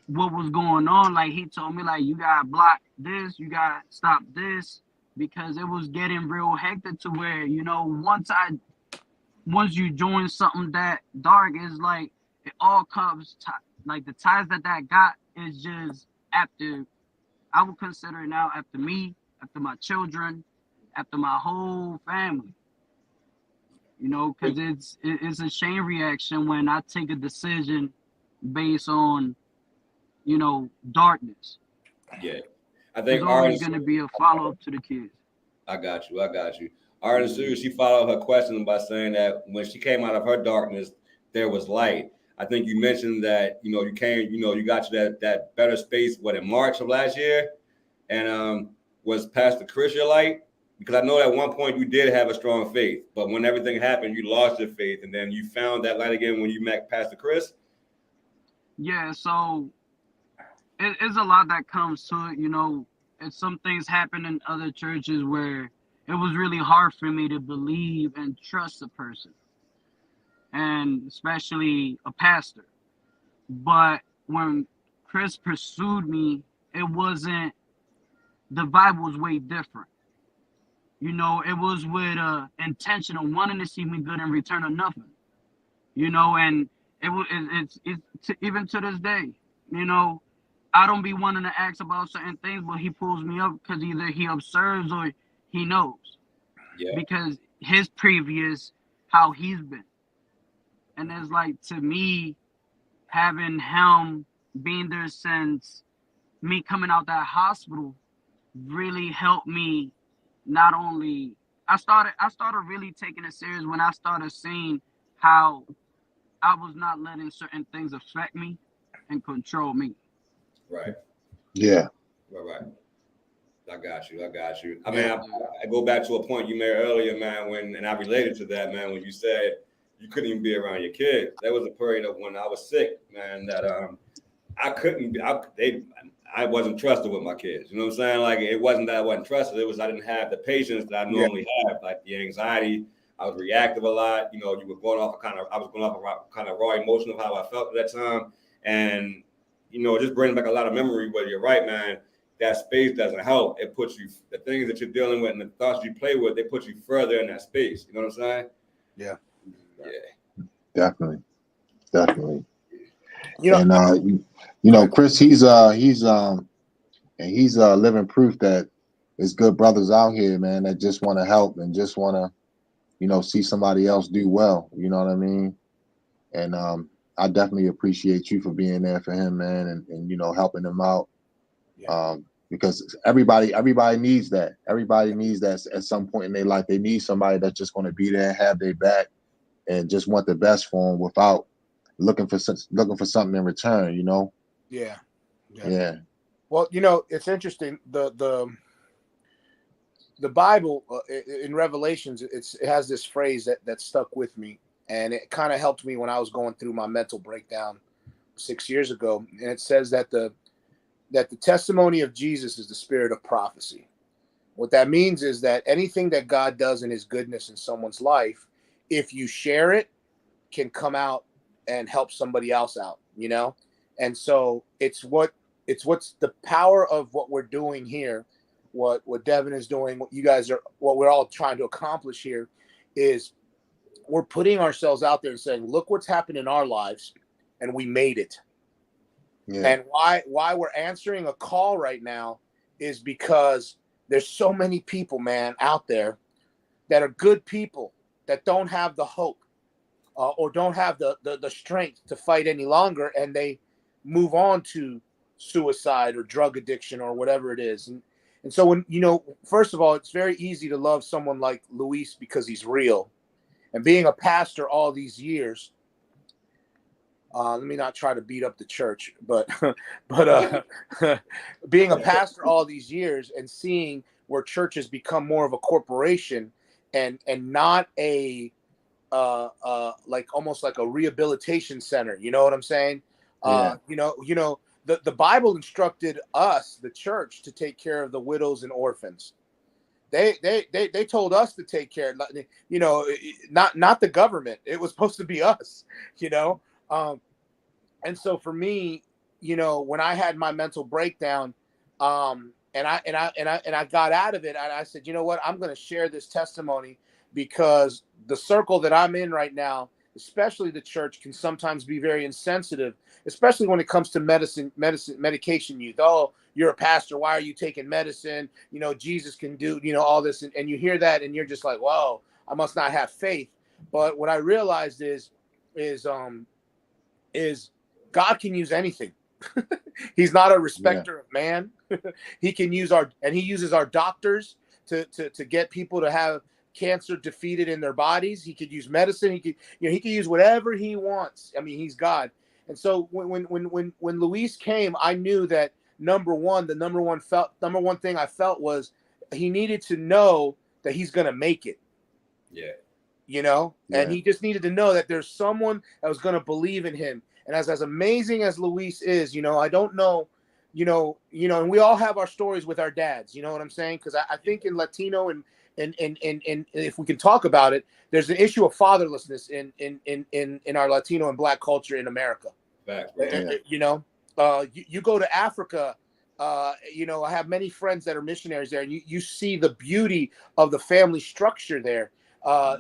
what was going on, like he told me, like, you gotta block this, you gotta stop this, because it was getting real hectic to where, you know, once you join something that dark, is like it all comes like the ties that got is just after, I would consider it now after me, after my children, after my whole family. You know, because it's a chain reaction when I take a decision based on, you know, darkness. Yeah. I think there's always going to be a follow-up to the kids. I got you. Artist, she followed her question by saying that when she came out of her darkness, there was light. I think you mentioned that, you know, you came, you know, you got to that better space, in March of last year? And was Pastor Chris your light? Because I know at one point you did have a strong faith, but when everything happened, you lost your faith, and then you found that light again when you met Pastor Chris? Yeah, so it's a lot that comes to it, you know. And some things happen in other churches where it was really hard for me to believe and trust a person, and especially a pastor. But when Chris pursued me, it wasn't, the vibe was way different. You know, it was with intention of wanting to see me good in return of nothing. You know, and it's even to this day, you know, I don't be wanting to ask about certain things, but he pulls me up because either he observes or he knows. Yeah. Because his previous, how he's been. And it's like, to me, having him being there since me coming out that hospital really helped me. Not only I started really taking it serious when I started seeing how I was not letting certain things affect me and control me. Right. Yeah. Right. I got you. I mean, I go back to a point you made earlier, man, and I related to that, man, when you said you couldn't even be around your kids. There was a period of when I was sick, man, that I couldn't be, I wasn't trusted with my kids. You know what I'm saying? Like, it wasn't that I wasn't trusted. It was I didn't have the patience that I normally have, like the anxiety. I was reactive a lot. You know, you were going off I was going off a kind of raw emotion of how I felt at that time. And, you know, it just brings back a lot of memory, but you're right, man. That space doesn't help. It puts you, the things that you're dealing with and the thoughts you play with, they put you further in that space. You know what I'm saying? Yeah. Definitely. You know, And you know, Chris, he's living proof that there's good brothers out here, man, that just want to help and just want to, you know, see somebody else do well. You know what I mean? And I definitely appreciate you for being there for him, man, and you know, helping him out. Because everybody needs that. Everybody needs that at some point in their life. They need somebody that's just going to be there, have their back, and just want the best for them without looking for something in return. You know? Yeah. Well, you know, it's interesting. The Bible in Revelations, it has this phrase that stuck with me, and it kind of helped me when I was going through my mental breakdown 6 years ago. And it says that the testimony of Jesus is the spirit of prophecy. What that means is that anything that God does in his goodness in someone's life, if you share it, can come out and help somebody else out, you know? And so it's what's the power of what we're doing here, what Devin is doing, what we're all trying to accomplish here is we're putting ourselves out there and saying, look what's happened in our lives, and we made it. Yeah. And why we're answering a call right now is because there's so many people, man, out there that are good people that don't have the hope or don't have the strength to fight any longer, and they move on to suicide or drug addiction or whatever it is. And so when, you know, first of all, it's very easy to love someone like Luis because he's real. And being a pastor all these years, let me not try to beat up the church, but being a pastor all these years and seeing where churches become more of a corporation and not a like almost like a rehabilitation center, you know what I'm saying? You know, the Bible instructed us, the church, to take care of the widows and orphans. They told us to take care, you know, not the government. It was supposed to be us, you know. And so for me, you know, when I had my mental breakdown, and I got out of it, and I said, you know what, I'm going to share this testimony because the circle that I'm in right now, especially the church, can sometimes be very insensitive, especially when it comes to medication use. Oh, you're a pastor, why are you taking medicine? You know, Jesus can do, you know, all this, and you hear that, and you're just like, whoa, I must not have faith. But what I realized is God can use anything. He's not a respecter of man. He can use he uses our doctors to get people to have cancer defeated in their bodies. He could use medicine. He could use whatever he wants. I mean, he's God. And so when Luis came, I knew that the number one thing I felt was he needed to know that he's going to make it. Yeah. You know, and he just needed to know that there's someone that was going to believe in him. And as amazing as Luis is, you know, I don't know, you know, and we all have our stories with our dads, you know what I'm saying? Because I think in Latino and if we can talk about it, there's an issue of fatherlessness in our Latino and Black culture in America. You know, you go to Africa, you know, I have many friends that are missionaries there, and you see the beauty of the family structure there.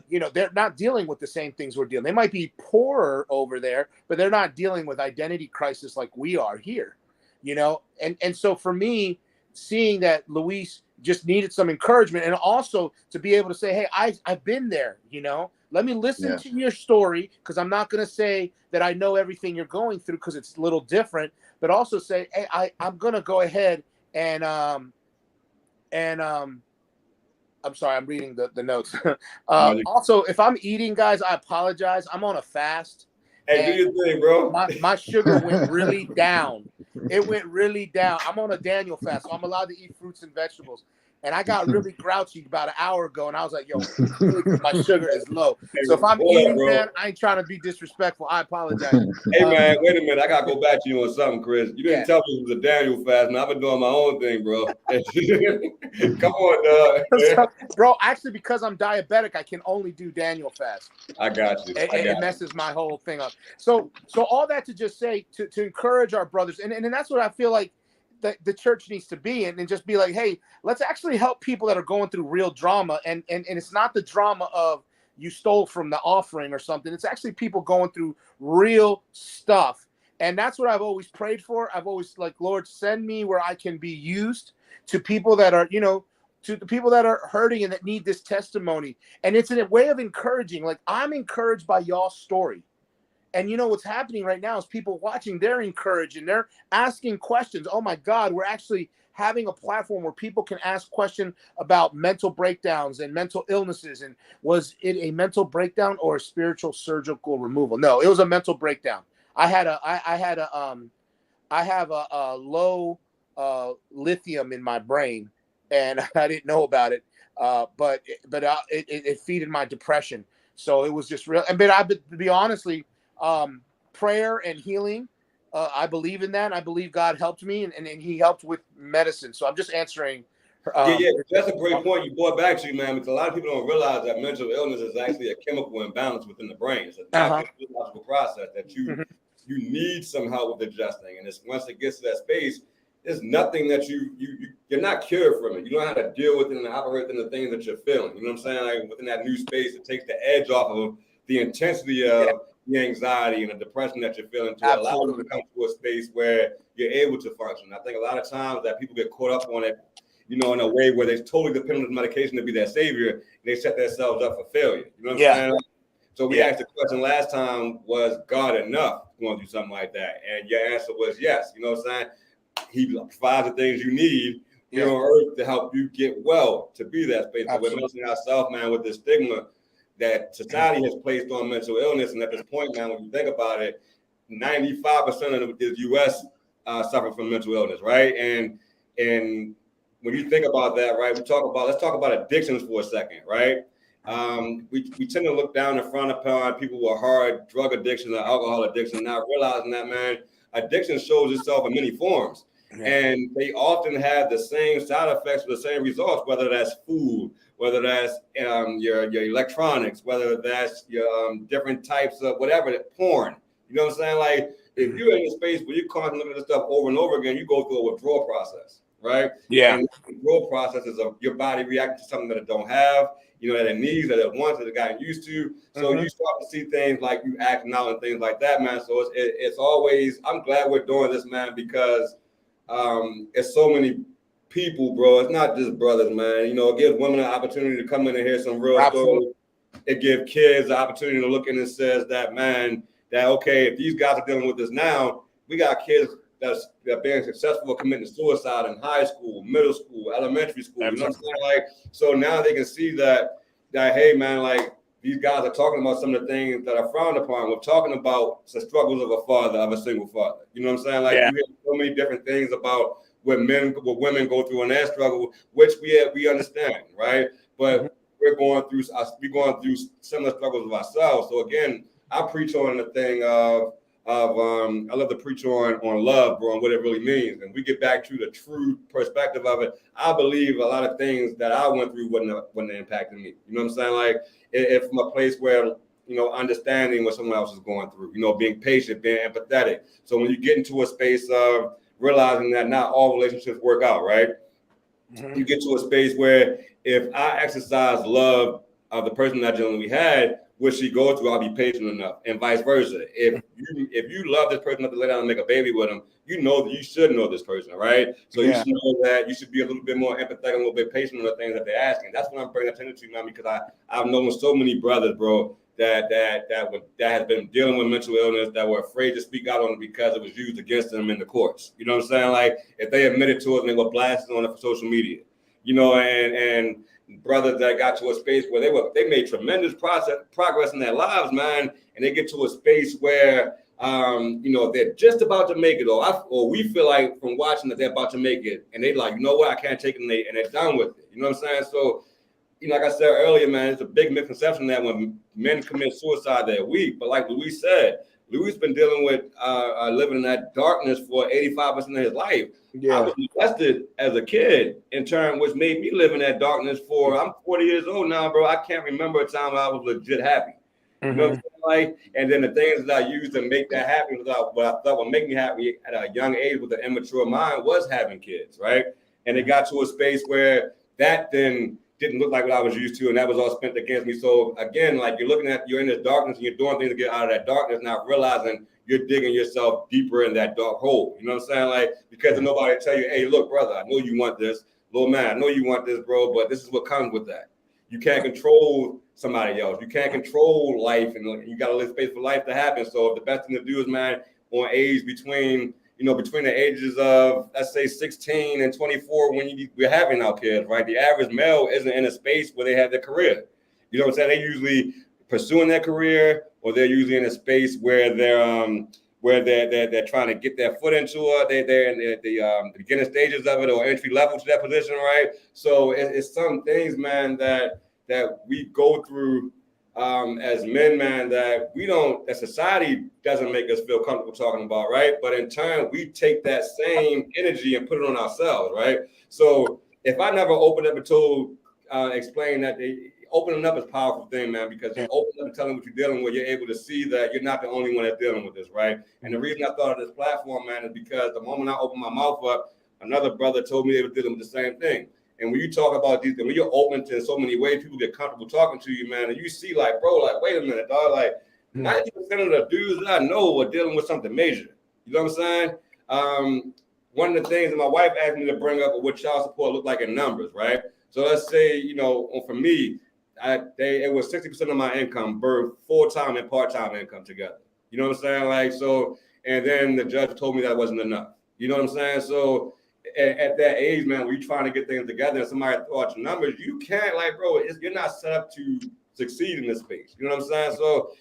You know, they're not dealing with the same things we're dealing. They might be poorer over there, but they're not dealing with identity crisis like we are here, you know? And so for me, seeing that Luis just needed some encouragement, and also to be able to say, hey, I've been there, you know, Let me listen to your story, because I'm not going to say that I know everything you're going through, because it's a little different, but also say, hey, I'm going to go ahead and I'm sorry, I'm reading the notes. Also, if I'm eating, guys, I apologize. I'm on a fast. Hey, do your thing, bro. My sugar went really down. It went really down. I'm on a Daniel fast, so I'm allowed to eat fruits and vegetables. And I got really grouchy about an hour ago, and I was like, yo, it's really good. My sugar is low. So if I'm eating, man, I ain't trying to be disressful. I apologize. Hey, man, wait a minute. I got to go back to you on something, Chris. You didn't tell me it was a Daniel fast, man. I've been doing my own thing, bro. Come on, dog. Bro, actually, because I'm diabetic, I can only do Daniel fast. I got you. It messes my whole thing up. So all that to just say, to encourage our brothers, and that's what I feel like the church needs to be, and just be like, hey, let's actually help people that are going through real drama, and it's not the drama of you stole from the offering or something. It's actually people going through real stuff, and that's what I've always prayed for. I've always like, Lord, send me where I can be used to people that are, to the people that are hurting and that need this testimony. And it's in a way of encouraging. Like, I'm encouraged by y'all's story. And what's happening right now is people watching, they're encouraged and they're asking questions. Oh my God, we're actually having a platform where people can ask questions about mental breakdowns and mental illnesses. And was it a mental breakdown or a spiritual surgical removal? No, it was a mental breakdown. I have a low lithium in my brain, and I didn't know about it. But it feeded my depression. So it was just real. But to be honestly, prayer and healing, I believe in that. I believe God helped me, and he helped with medicine. So I'm just answering. That's a great point you brought back to, man, because a lot of people don't realize that mental illness is actually a chemical imbalance within the brain. It's a natural physiological process that you need some help with adjusting. And once it gets to that space, there's nothing that you're not cured from it. You don't know how to deal with it and operate in the things that you're feeling. You know what I'm saying? Like within that new space, it takes the edge off of the intensity of the anxiety and the depression that you're feeling to allow you to come to a space where you're able to function. I think a lot of times that people get caught up on it, in a way where they're totally dependent on medication to be their savior, and they set themselves up for failure. You know what I'm saying? So we asked the question last time, was God enough going through something like that? And your answer was yes. You know what I'm saying? He provides the things you need here on earth to help you get well, to be that space. But we're missing ourselves, man, with the stigma that society has placed on mental illness. And at this point, man, when you think about it, 95% of the U.S. Suffer from mental illness, right? And when you think about that, right, let's talk about addictions for a second, right? We tend to look down and frown upon people with hard drug addiction or alcohol addiction, not realizing that, man, addiction shows itself in many forms. And they often have the same side effects or the same results, whether that's food, whether that's your electronics, whether that's your different types of whatever, porn. You know what I'm saying? Like, if you're in a space where you're constantly looking at this stuff over and over again, you go through a withdrawal process, right? And the withdrawal process is your body reacting to something that it don't have, that it needs, that it wants, that it got used to. So you start to see things like you acting out and things like that, man. So it's always, I'm glad we're doing this, man, because it's so many people, bro. It's not just brothers, man. It gives women an opportunity to come in and hear some real stories. It gives kids the opportunity to look in and says that, man, that, okay, if these guys are dealing with this now, we got kids that are being successful committing suicide in high school, middle school, elementary school. You know what I'm saying? Like, so now they can see that, hey, man, like, these guys are talking about some of the things that are frowned upon. We're talking about the struggles of a father, of a single father. You know what I'm saying? Like, you hear so many different things about what women go through in their struggle, which we understand, right? But we're going through similar struggles of ourselves. So again, I preach on the thing of I love to preach on love, bro, and what it really means. And we get back to the true perspective of it. I believe a lot of things that I went through wouldn't have impacted me. You know what I'm saying? Like, if from a place where, understanding what someone else is going through, being patient, being empathetic. So when you get into a space of realizing that not all relationships work out, right? You get to a space where if I exercise love of the person that I generally had, what she goes through, I'll be patient enough, and vice versa. If you love this person enough to lay down and make a baby with them, you know that you should know this person, right? So you should know that you should be a little bit more empathetic, a little bit patient on the things that they're asking. That's what I'm bringing attention to, man, because I've known so many brothers, bro, that has been dealing with mental illness, that were afraid to speak out on it because it was used against them in the courts. You know what I'm saying? Like, if they admitted to it and they were blasted on it for social media, you know, and brothers that got to a space where they made tremendous progress in their lives, man, and they get to a space where you know, they're just about to make it, or we feel like from watching that they're about to make it, and they like, you know what, I can't take it, and they're done with it. You know what I'm saying? So, you know, like I said earlier, man, it's a big misconception that when men commit suicide, they're weak. But like Luis said, Luis been dealing with living in that darkness for 85% of his life. I was molested as a kid, in turn, which made me live in that darkness for, I'm 40 years old now, bro. I can't remember a time I was legit happy. You know what I'm saying? Like, and then the things that I used to make that happen, what I thought would make me happy at a young age with an immature mind, was having kids, right? And it got to a space where that then didn't look like what I was used to, and that was all spent against me. So again, like, you're in this darkness and you're doing things to get out of that darkness, not realizing you're digging yourself deeper in that dark hole. You know what I'm saying? Like, because nobody tell you, hey, look, brother, I know you want this. Little man, I know you want this, bro, but this is what comes with that. You can't control somebody else. You can't control life, and you got to leave space for life to happen. So the best thing to do is, man, on age between the ages of, let's say, 16 and 24, when we're having our kids, right? The average male isn't in a space where they have their career. You know what I'm saying? They usually pursuing their career, or they're usually in a space where they're trying to get their foot into it. They're in the beginning stages of it, or entry level to that position, right? So it's some things, man, that we go through as men, man, that society doesn't make us feel comfortable talking about, right? But in turn, we take that same energy and put it on ourselves, right? So if I never opened up and explain that, opening up is a powerful thing, man, because you open up and telling what you're dealing with, you're able to see that you're not the only one that's dealing with this, right? And the reason I thought of this platform, man, is because the moment I opened my mouth up, another brother told me they were dealing with the same thing. And when you talk about these things, when you're open to so many ways, people get comfortable talking to you, man, and you see, like, bro, like, wait a minute, dog, like, 90% of the dudes that I know are dealing with something major. You know what I'm saying? One of the things that my wife asked me to bring up was what child support looked like in numbers, right? So let's say, you know, for me, it was 60% of my income, both full-time and part-time income together. You know what I'm saying? Like, so, and then the judge told me that wasn't enough. You know what I'm saying? So at that age, man, when you're trying to get things together and somebody throw out your numbers, you can't, like, bro, you're not set up to succeed in this space. You know what I'm saying? So,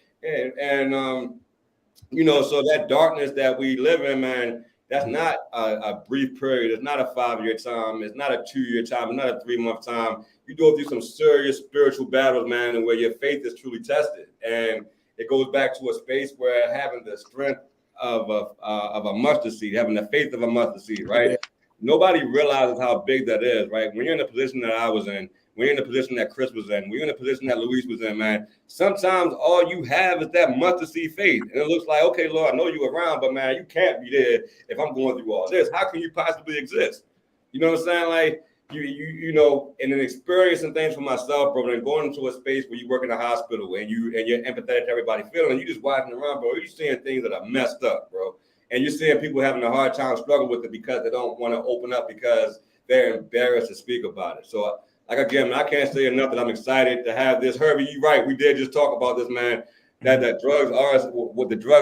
you know, so that darkness that we live in, man, that's not a brief period. It's not a 5-year time. It's not a 2-year time. It's not a 3-month time. You go through some serious spiritual battles, man, and where your faith is truly tested. And it goes back to a space where having the strength of a mustard seed, having the faith of a mustard seed, right? Yeah. Nobody realizes how big that is, right? When you're in the position that I was in, when you're in the position that Chris was in, when you're in the position that Luis was in, man, sometimes all you have is that mustard seed faith. And it looks like, okay, Lord, I know you're around, but, man, you can't be there if I'm going through all this. How can you possibly exist? You know what I'm saying? Like, you know, and then experiencing things for myself, bro, and going into a space where you work in a hospital and you're empathetic to everybody feeling, and you just watching around, bro, you're seeing things that are messed up, bro. And you're seeing people having a hard time struggle with it because they don't want to open up because they're embarrassed to speak about it. So, like, again, man, I can't say enough that I'm excited to have this. Herbie, you're right. We did just talk about this, man, that the drugs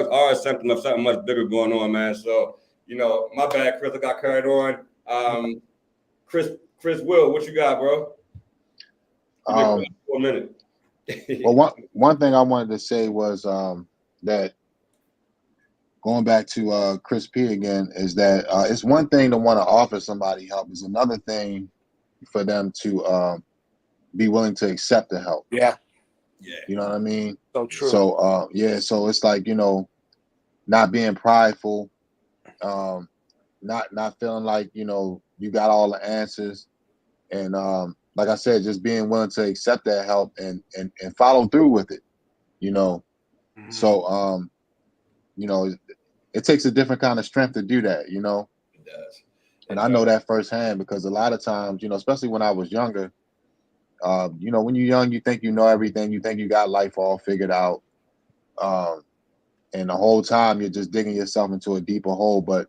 are a symptom of something much bigger going on, man. So, you know, my bad, Chris, I got carried on. Chris Will, what you got, bro? For a minute. Well, one thing I wanted to say was that going back to Chris P again is that it's one thing to want to offer somebody help. It's another thing for them to be willing to accept the help. Yeah. You know what I mean? So true. So so it's like, you know, not being prideful, not feeling like, you know, you got all the answers, and like I said, just being willing to accept that help and follow through with it, you know. Mm-hmm. So you know, it takes a different kind of strength to do that, you know. It does. And I know that firsthand because a lot of times, you know, especially when I was younger, You know, when you're young, you think you know everything. You think you got life all figured out. And the whole time you're just digging yourself into a deeper hole. But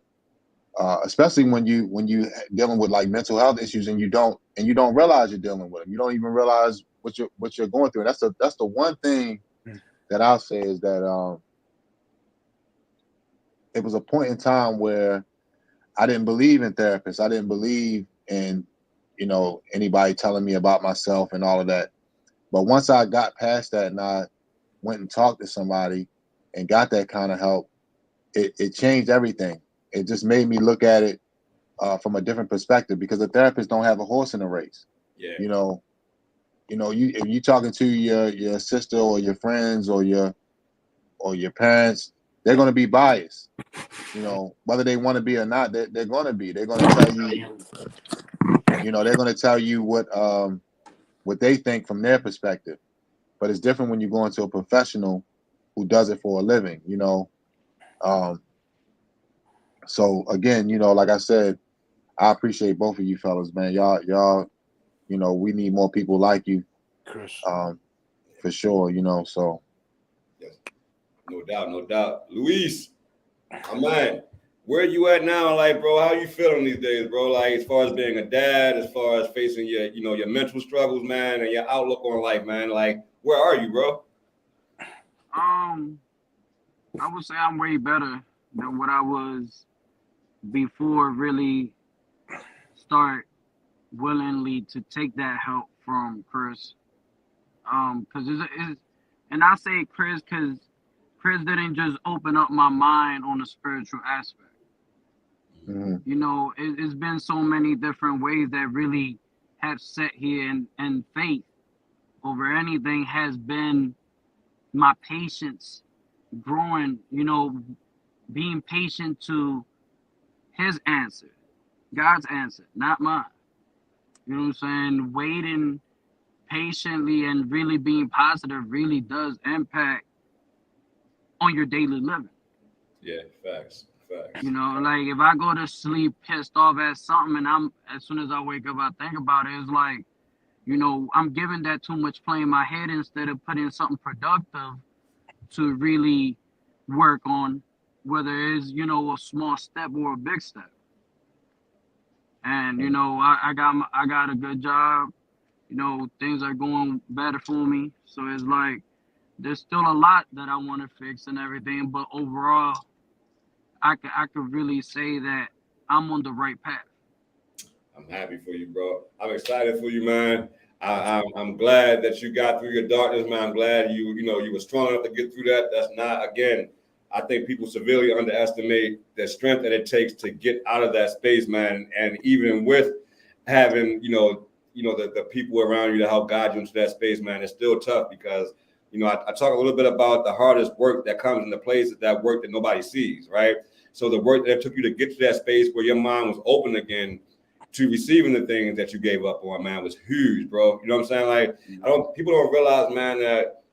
especially when you dealing with like mental health issues and you don't realize you're dealing with them. You don't even realize what you're going through. And that's the one thing that I'll say is that it was a point in time where I didn't believe in therapists. I didn't believe in, you know, anybody telling me about myself and all of that. But once I got past that and I went and talked to somebody and got that kind of help, it changed everything. It just made me look at it from a different perspective, because the therapists don't have a horse in the race. Yeah. You know, if you're talking to your sister or your friends or your parents, they're going to be biased. You know, whether they want to be or not, they're going to be. They're going to tell you. You know, they're going to tell you what they think from their perspective. But it's different when you go into a professional who does it for a living. You know, so again, you know, like I said, I appreciate both of you fellas, man. Y'all, you know, we need more people like you, Chris. for sure. You know, so. Yes. No doubt. Luis, oh man, where you at now? Like, bro, how you feeling these days, bro? Like, as far as being a dad, as far as facing your, you know, your mental struggles, man, and your outlook on life, man. Like, where are you, bro? I would say I'm way better than what I was before really start willingly to take that help from Chris. Cause and I say Chris because Chris didn't just open up my mind on the spiritual aspect. Mm-hmm. You know, it's been so many different ways that really have set here, and faith over anything has been my patience growing, you know, being patient to his answer, God's answer, not mine. You know what I'm saying? Waiting patiently and really being positive really does impact on your daily living. Yeah, facts. You know, like if I go to sleep pissed off at something and as soon as I wake up, I think about it, it's like, you know, I'm giving that too much play in my head instead of putting something productive to really work on, whether it's, you know, a small step or a big step. And, you know, I got a good job. You know, things are going better for me. So it's like, there's still a lot that I want to fix and everything. But overall, I could really say that I'm on the right path. I'm happy for you, bro. I'm excited for you, man. I'm glad that you got through your darkness, man. I'm glad you were strong enough to get through that. That's not, again, I think people severely underestimate the strength that it takes to get out of that space, man. And even with having, the people around you to help guide you into that space, man, it's still tough because, you know, I talk a little bit about the hardest work that comes into place is that work that nobody sees, right? So the work that it took you to get to that space where your mind was open again to receiving the things that you gave up on, man, was huge, bro. You know what I'm saying? Like, people don't realize, man, that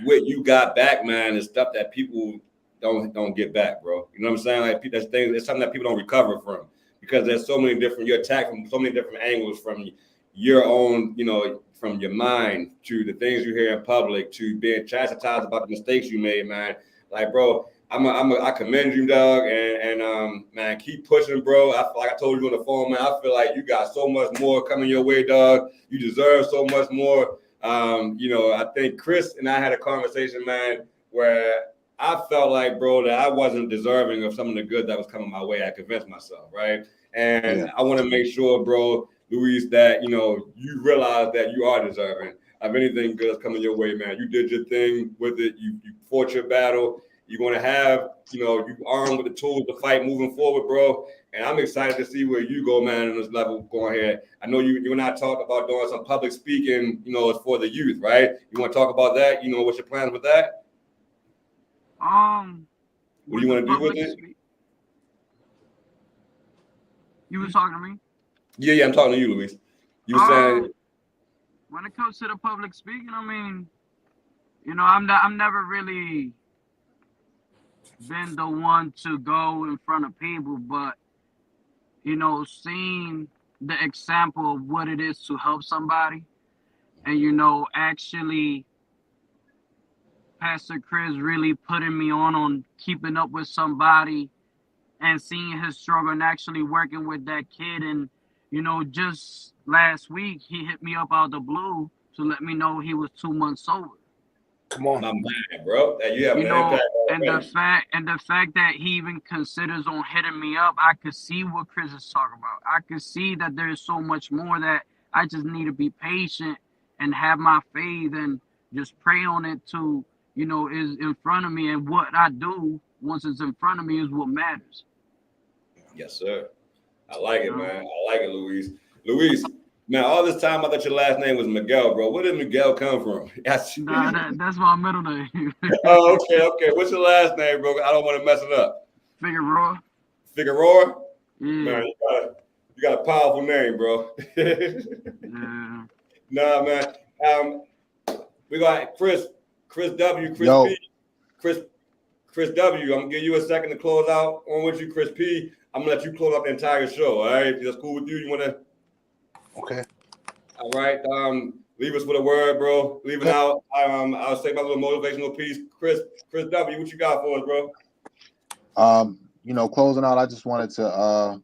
what you got back, man, is stuff that people don't get back, bro. You know what I'm saying? Like, that's things, it's something that people don't recover from because there's so many different, you're attacked from so many different angles, from your own, you know, from your mind to the things you hear in public to being chastised about the mistakes you made, man. Like, bro, I commend you, dog, and man, keep pushing, bro. Like I told you on the phone, man, I feel like you got so much more coming your way, dog. You deserve so much more. You know, I think Chris and I had a conversation, man, where I felt like, bro, that I wasn't deserving of some of the good that was coming my way. I convinced myself, right? And I want to make sure, bro, Luis, that, you know, you realize that you are deserving of anything good that's coming your way, man. You did your thing with it. You fought your battle. You're going to have, you know, you armed with the tools to fight moving forward, bro. And I'm excited to see where you go, man, in this level going here. I know you and I talked about doing some public speaking, you know, for the youth, right? You want to talk about that? You know, what's your plans with that? What do you want to do with it? You was talking to me? Yeah, I'm talking to you, Luis. You were saying when it comes to the public speaking, I mean, you know, I'm never really been the one to go in front of people, but, you know, seeing the example of what it is to help somebody, and you know, actually Pastor Chris really putting me on keeping up with somebody and seeing his struggle and actually working with that kid. And you know, just last week he hit me up out of the blue to let me know he was 2 months sober. Come on, My man, bro. That you have You an know, impact and already. the fact that he even considers on hitting me up, I could see what Chris is talking about. I could see that there's so much more that I just need to be patient and have my faith and just pray on it to, you know, is in front of me, and what I do once it's in front of me is what matters. Yes, sir. I like You it, know? man. I like it, Luis. Luis, now all this time I thought your last name was Miguel, bro. Where did Miguel come from? Yes. Nah, that's my middle name. Oh, okay. What's your last name, bro? I don't want to mess it up. Figueroa. Figueroa? Yeah. Man, you got a powerful name, bro. Yeah. Nah, man. We got Chris W, Chris Yo, P, Chris W. I'm gonna give you a second to close out on with you, Chris P. I'm gonna let you close out the entire show. All right, if that's cool with you, you wanna? okay. All right. Leave us with a word, bro. Leaving out. I'll say my little motivational piece. Chris W. What you got for us, bro? you know, closing out, I just wanted to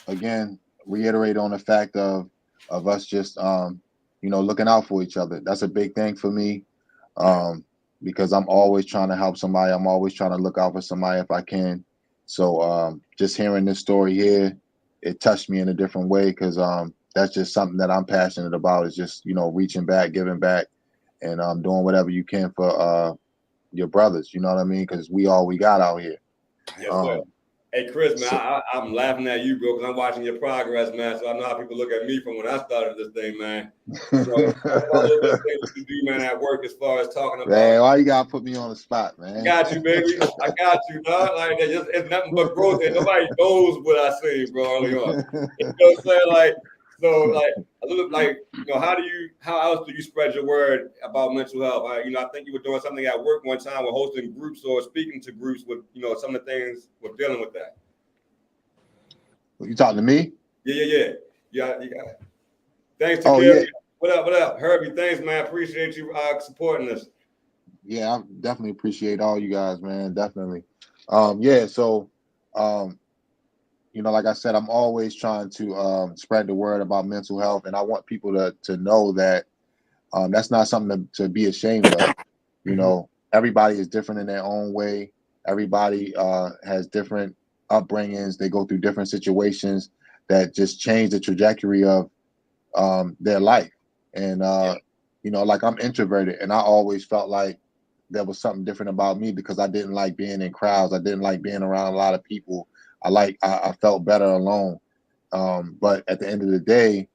again reiterate on the fact of us just you know, looking out for each other. That's a big thing for me. Because I'm always trying to help somebody. I'm always trying to look out for somebody if I can. So just hearing this story here, it touched me in a different way because that's just something that I'm passionate about, is just, you know, reaching back, giving back, and doing whatever you can for your brothers. You know what I mean? Because we all we got out here. Yes, sir. Hey, Chris, man, So, I'm laughing at you, bro, because I'm watching your progress, man. So I know how people look at me from when I started this thing, man. So all those little things you do, man, at work as far as talking about. man, why you gotta put me on the spot, I man? got you, baby. I got you, dog. Like it's nothing but growth, and nobody knows what I seen, bro, early on. You know what I'm saying? Like a little, like, you know, how else do you spread your word about mental health? I think you were doing something at work one time with hosting groups or speaking to groups with, you know, some of the things with dealing with that. You talking to me? Yeah. You got it. Thanks to Oh Kim. yeah, What up? Herbie, thanks, man. Appreciate you supporting us. yeah. I definitely appreciate all you guys, man. Definitely. Yeah. So, you know, like I said, I'm always trying to spread the word about mental health, and I want people to know that that's not something to be ashamed of. You know, everybody is different in their own way. Everybody has different upbringings. They go through different situations that just change the trajectory of their life. And you know, like, I'm introverted, and I always felt like there was something different about me because I didn't like being in crowds. I didn't like being around a lot of people. I felt better alone. But at the end of the day,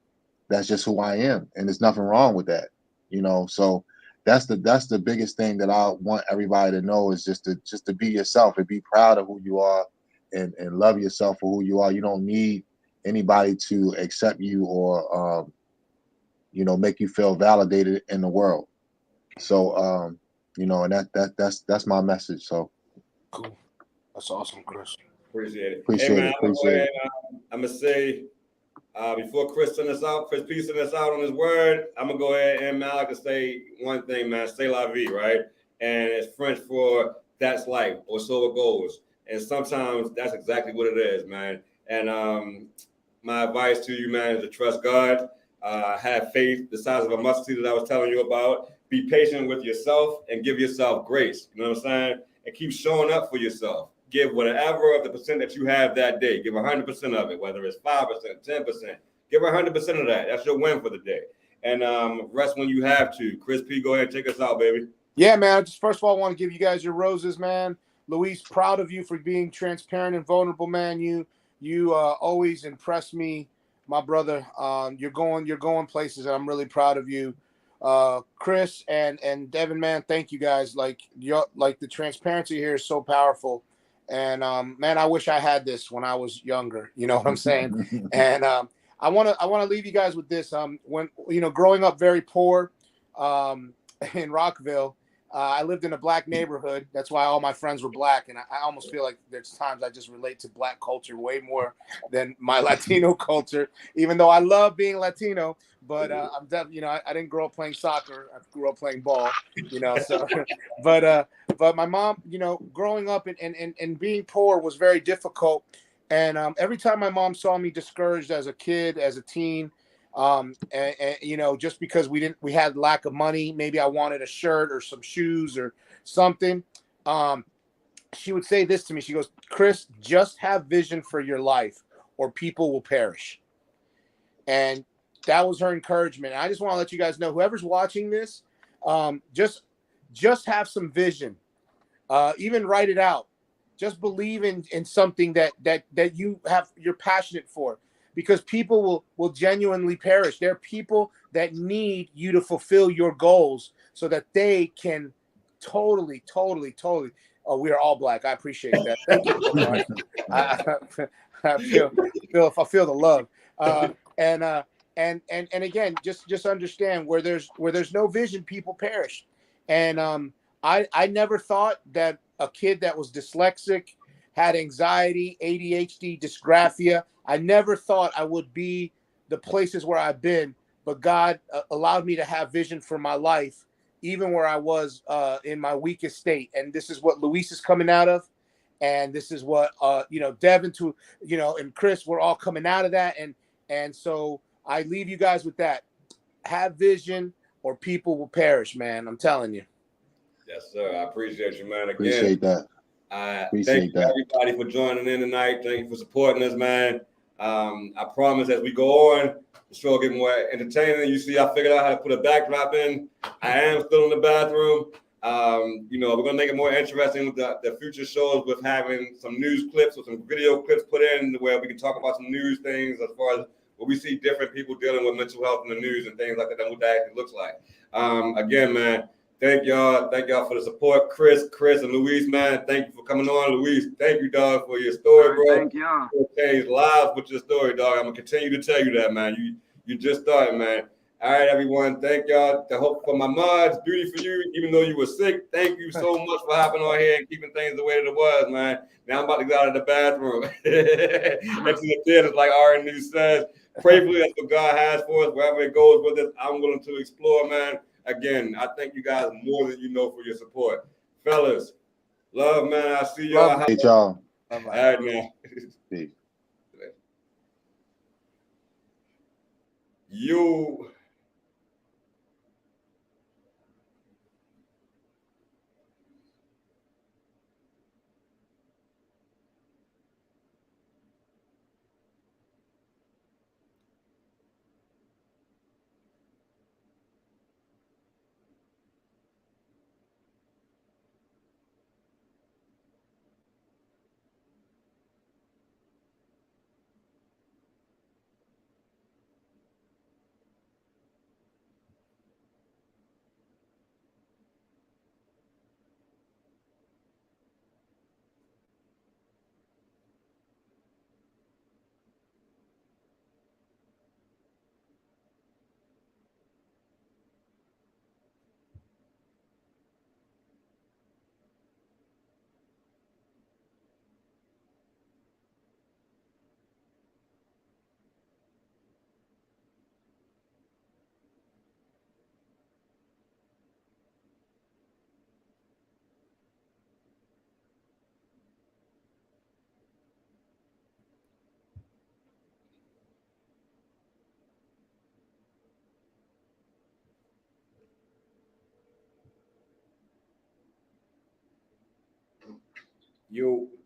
that's just who I am, and there's nothing wrong with that. You know, so that's the biggest thing that I want everybody to know, is just to be yourself and be proud of who you are, and love yourself for who you are. You don't need anybody to accept you or you know, make you feel validated in the world. So you know, and that's my message. So Cool. That's awesome, Chris. Appreciate it. Hey, appreciate man, it. I'm gonna go Appreciate ahead. it. I'm gonna say before Chris send us out, Chris P send us out on his word. I'm gonna go ahead and Malik can say one thing, man. C'est la vie, right? And it's French for that's life, or so it goes. And sometimes that's exactly what it is, man. And my advice to you, man, is to trust God. Have faith the size of a mustard seed that I was telling you about. Be patient with yourself and give yourself grace. You know what I'm saying? And keep showing up for yourself. Give whatever of the percent that you have that day. Give 100% of it, whether it's 5%, 10%. Give 100% of that. That's your win for the day. And rest when you have to. Chris P, go ahead and take us out, baby. Yeah, man. Just first of all, I want to give you guys your roses, man. Luis, proud of you for being transparent and vulnerable, man. You always impress me, my brother. You're going places, and I'm really proud of you. Chris and Devin, man, thank you guys. Like the transparency here is so powerful. And man, I wish I had this when I was younger. You know what I'm saying? And I want to leave you guys with this. When, you know, growing up very poor in Rockville, I lived in a black neighborhood. That's why all my friends were black. And I almost feel like there's times I just relate to black culture way more than my Latino culture, even though I love being Latino. But I'm definitely, I didn't grow up playing soccer. I grew up playing ball, so, but my mom, growing up and being poor was very difficult. And every time my mom saw me discouraged as a kid, as a teen, and just because we had lack of money, maybe I wanted a shirt or some shoes or something. She would say this to me. She goes, "Chris, just have vision for your life or people will perish." And that was her encouragement. And I just want to let you guys know, whoever's watching this, just have some vision. Even write it out. Just believe in something that you're passionate for, because people will genuinely perish. There are people that need you to fulfill your goals so that they can totally. Oh, we are all black. I appreciate that. Thank you so much. I feel the love. And again, just understand, where there's no vision, people perish. And I never thought that a kid that was dyslexic, had anxiety, ADHD, dysgraphia, I never thought I would be the places where I've been. But God allowed me to have vision for my life, even where I was in my weakest state. And this is what Luis is coming out of. And this is what, Devin and Chris, we're all coming out of that. And so I leave you guys with that. Have vision or people will perish, man. I'm telling you. Yes, sir. I appreciate you, man. Again, appreciate that. Thank you, everybody, for joining in tonight. Thank you for supporting us, man. I promise, as we go on, the show will get more entertaining. You see, I figured out how to put a backdrop in. I am still in the bathroom. We're gonna make it more interesting with the future shows, with having some news clips or some video clips put in where we can talk about some news things, as far as where we see different people dealing with mental health in the news and things like that, and what that actually looks like. Again, man, thank y'all for the support, Chris, and Luis, man. Thank you for coming on, Luis. Thank you, dog, for your story, bro. Thank y'all. You changed lives with your story, dog. I'm gonna continue to tell you that, man. You just started, man. All right, everyone. Thank y'all. The hope for my mods, beauty for you, even though you were sick. Thank you so much for hopping on here and keeping things the way that it was, man. Now I'm about to go out of the bathroom. That's the theater, like Ari News says. Prayfully, that's what God has for us. Wherever it goes with us, I'm willing to explore, man. Again, I thank you guys more than you know for your support. Fellas, love, man. I see y'all. Hey, y'all. All right, man. Peace. You. You.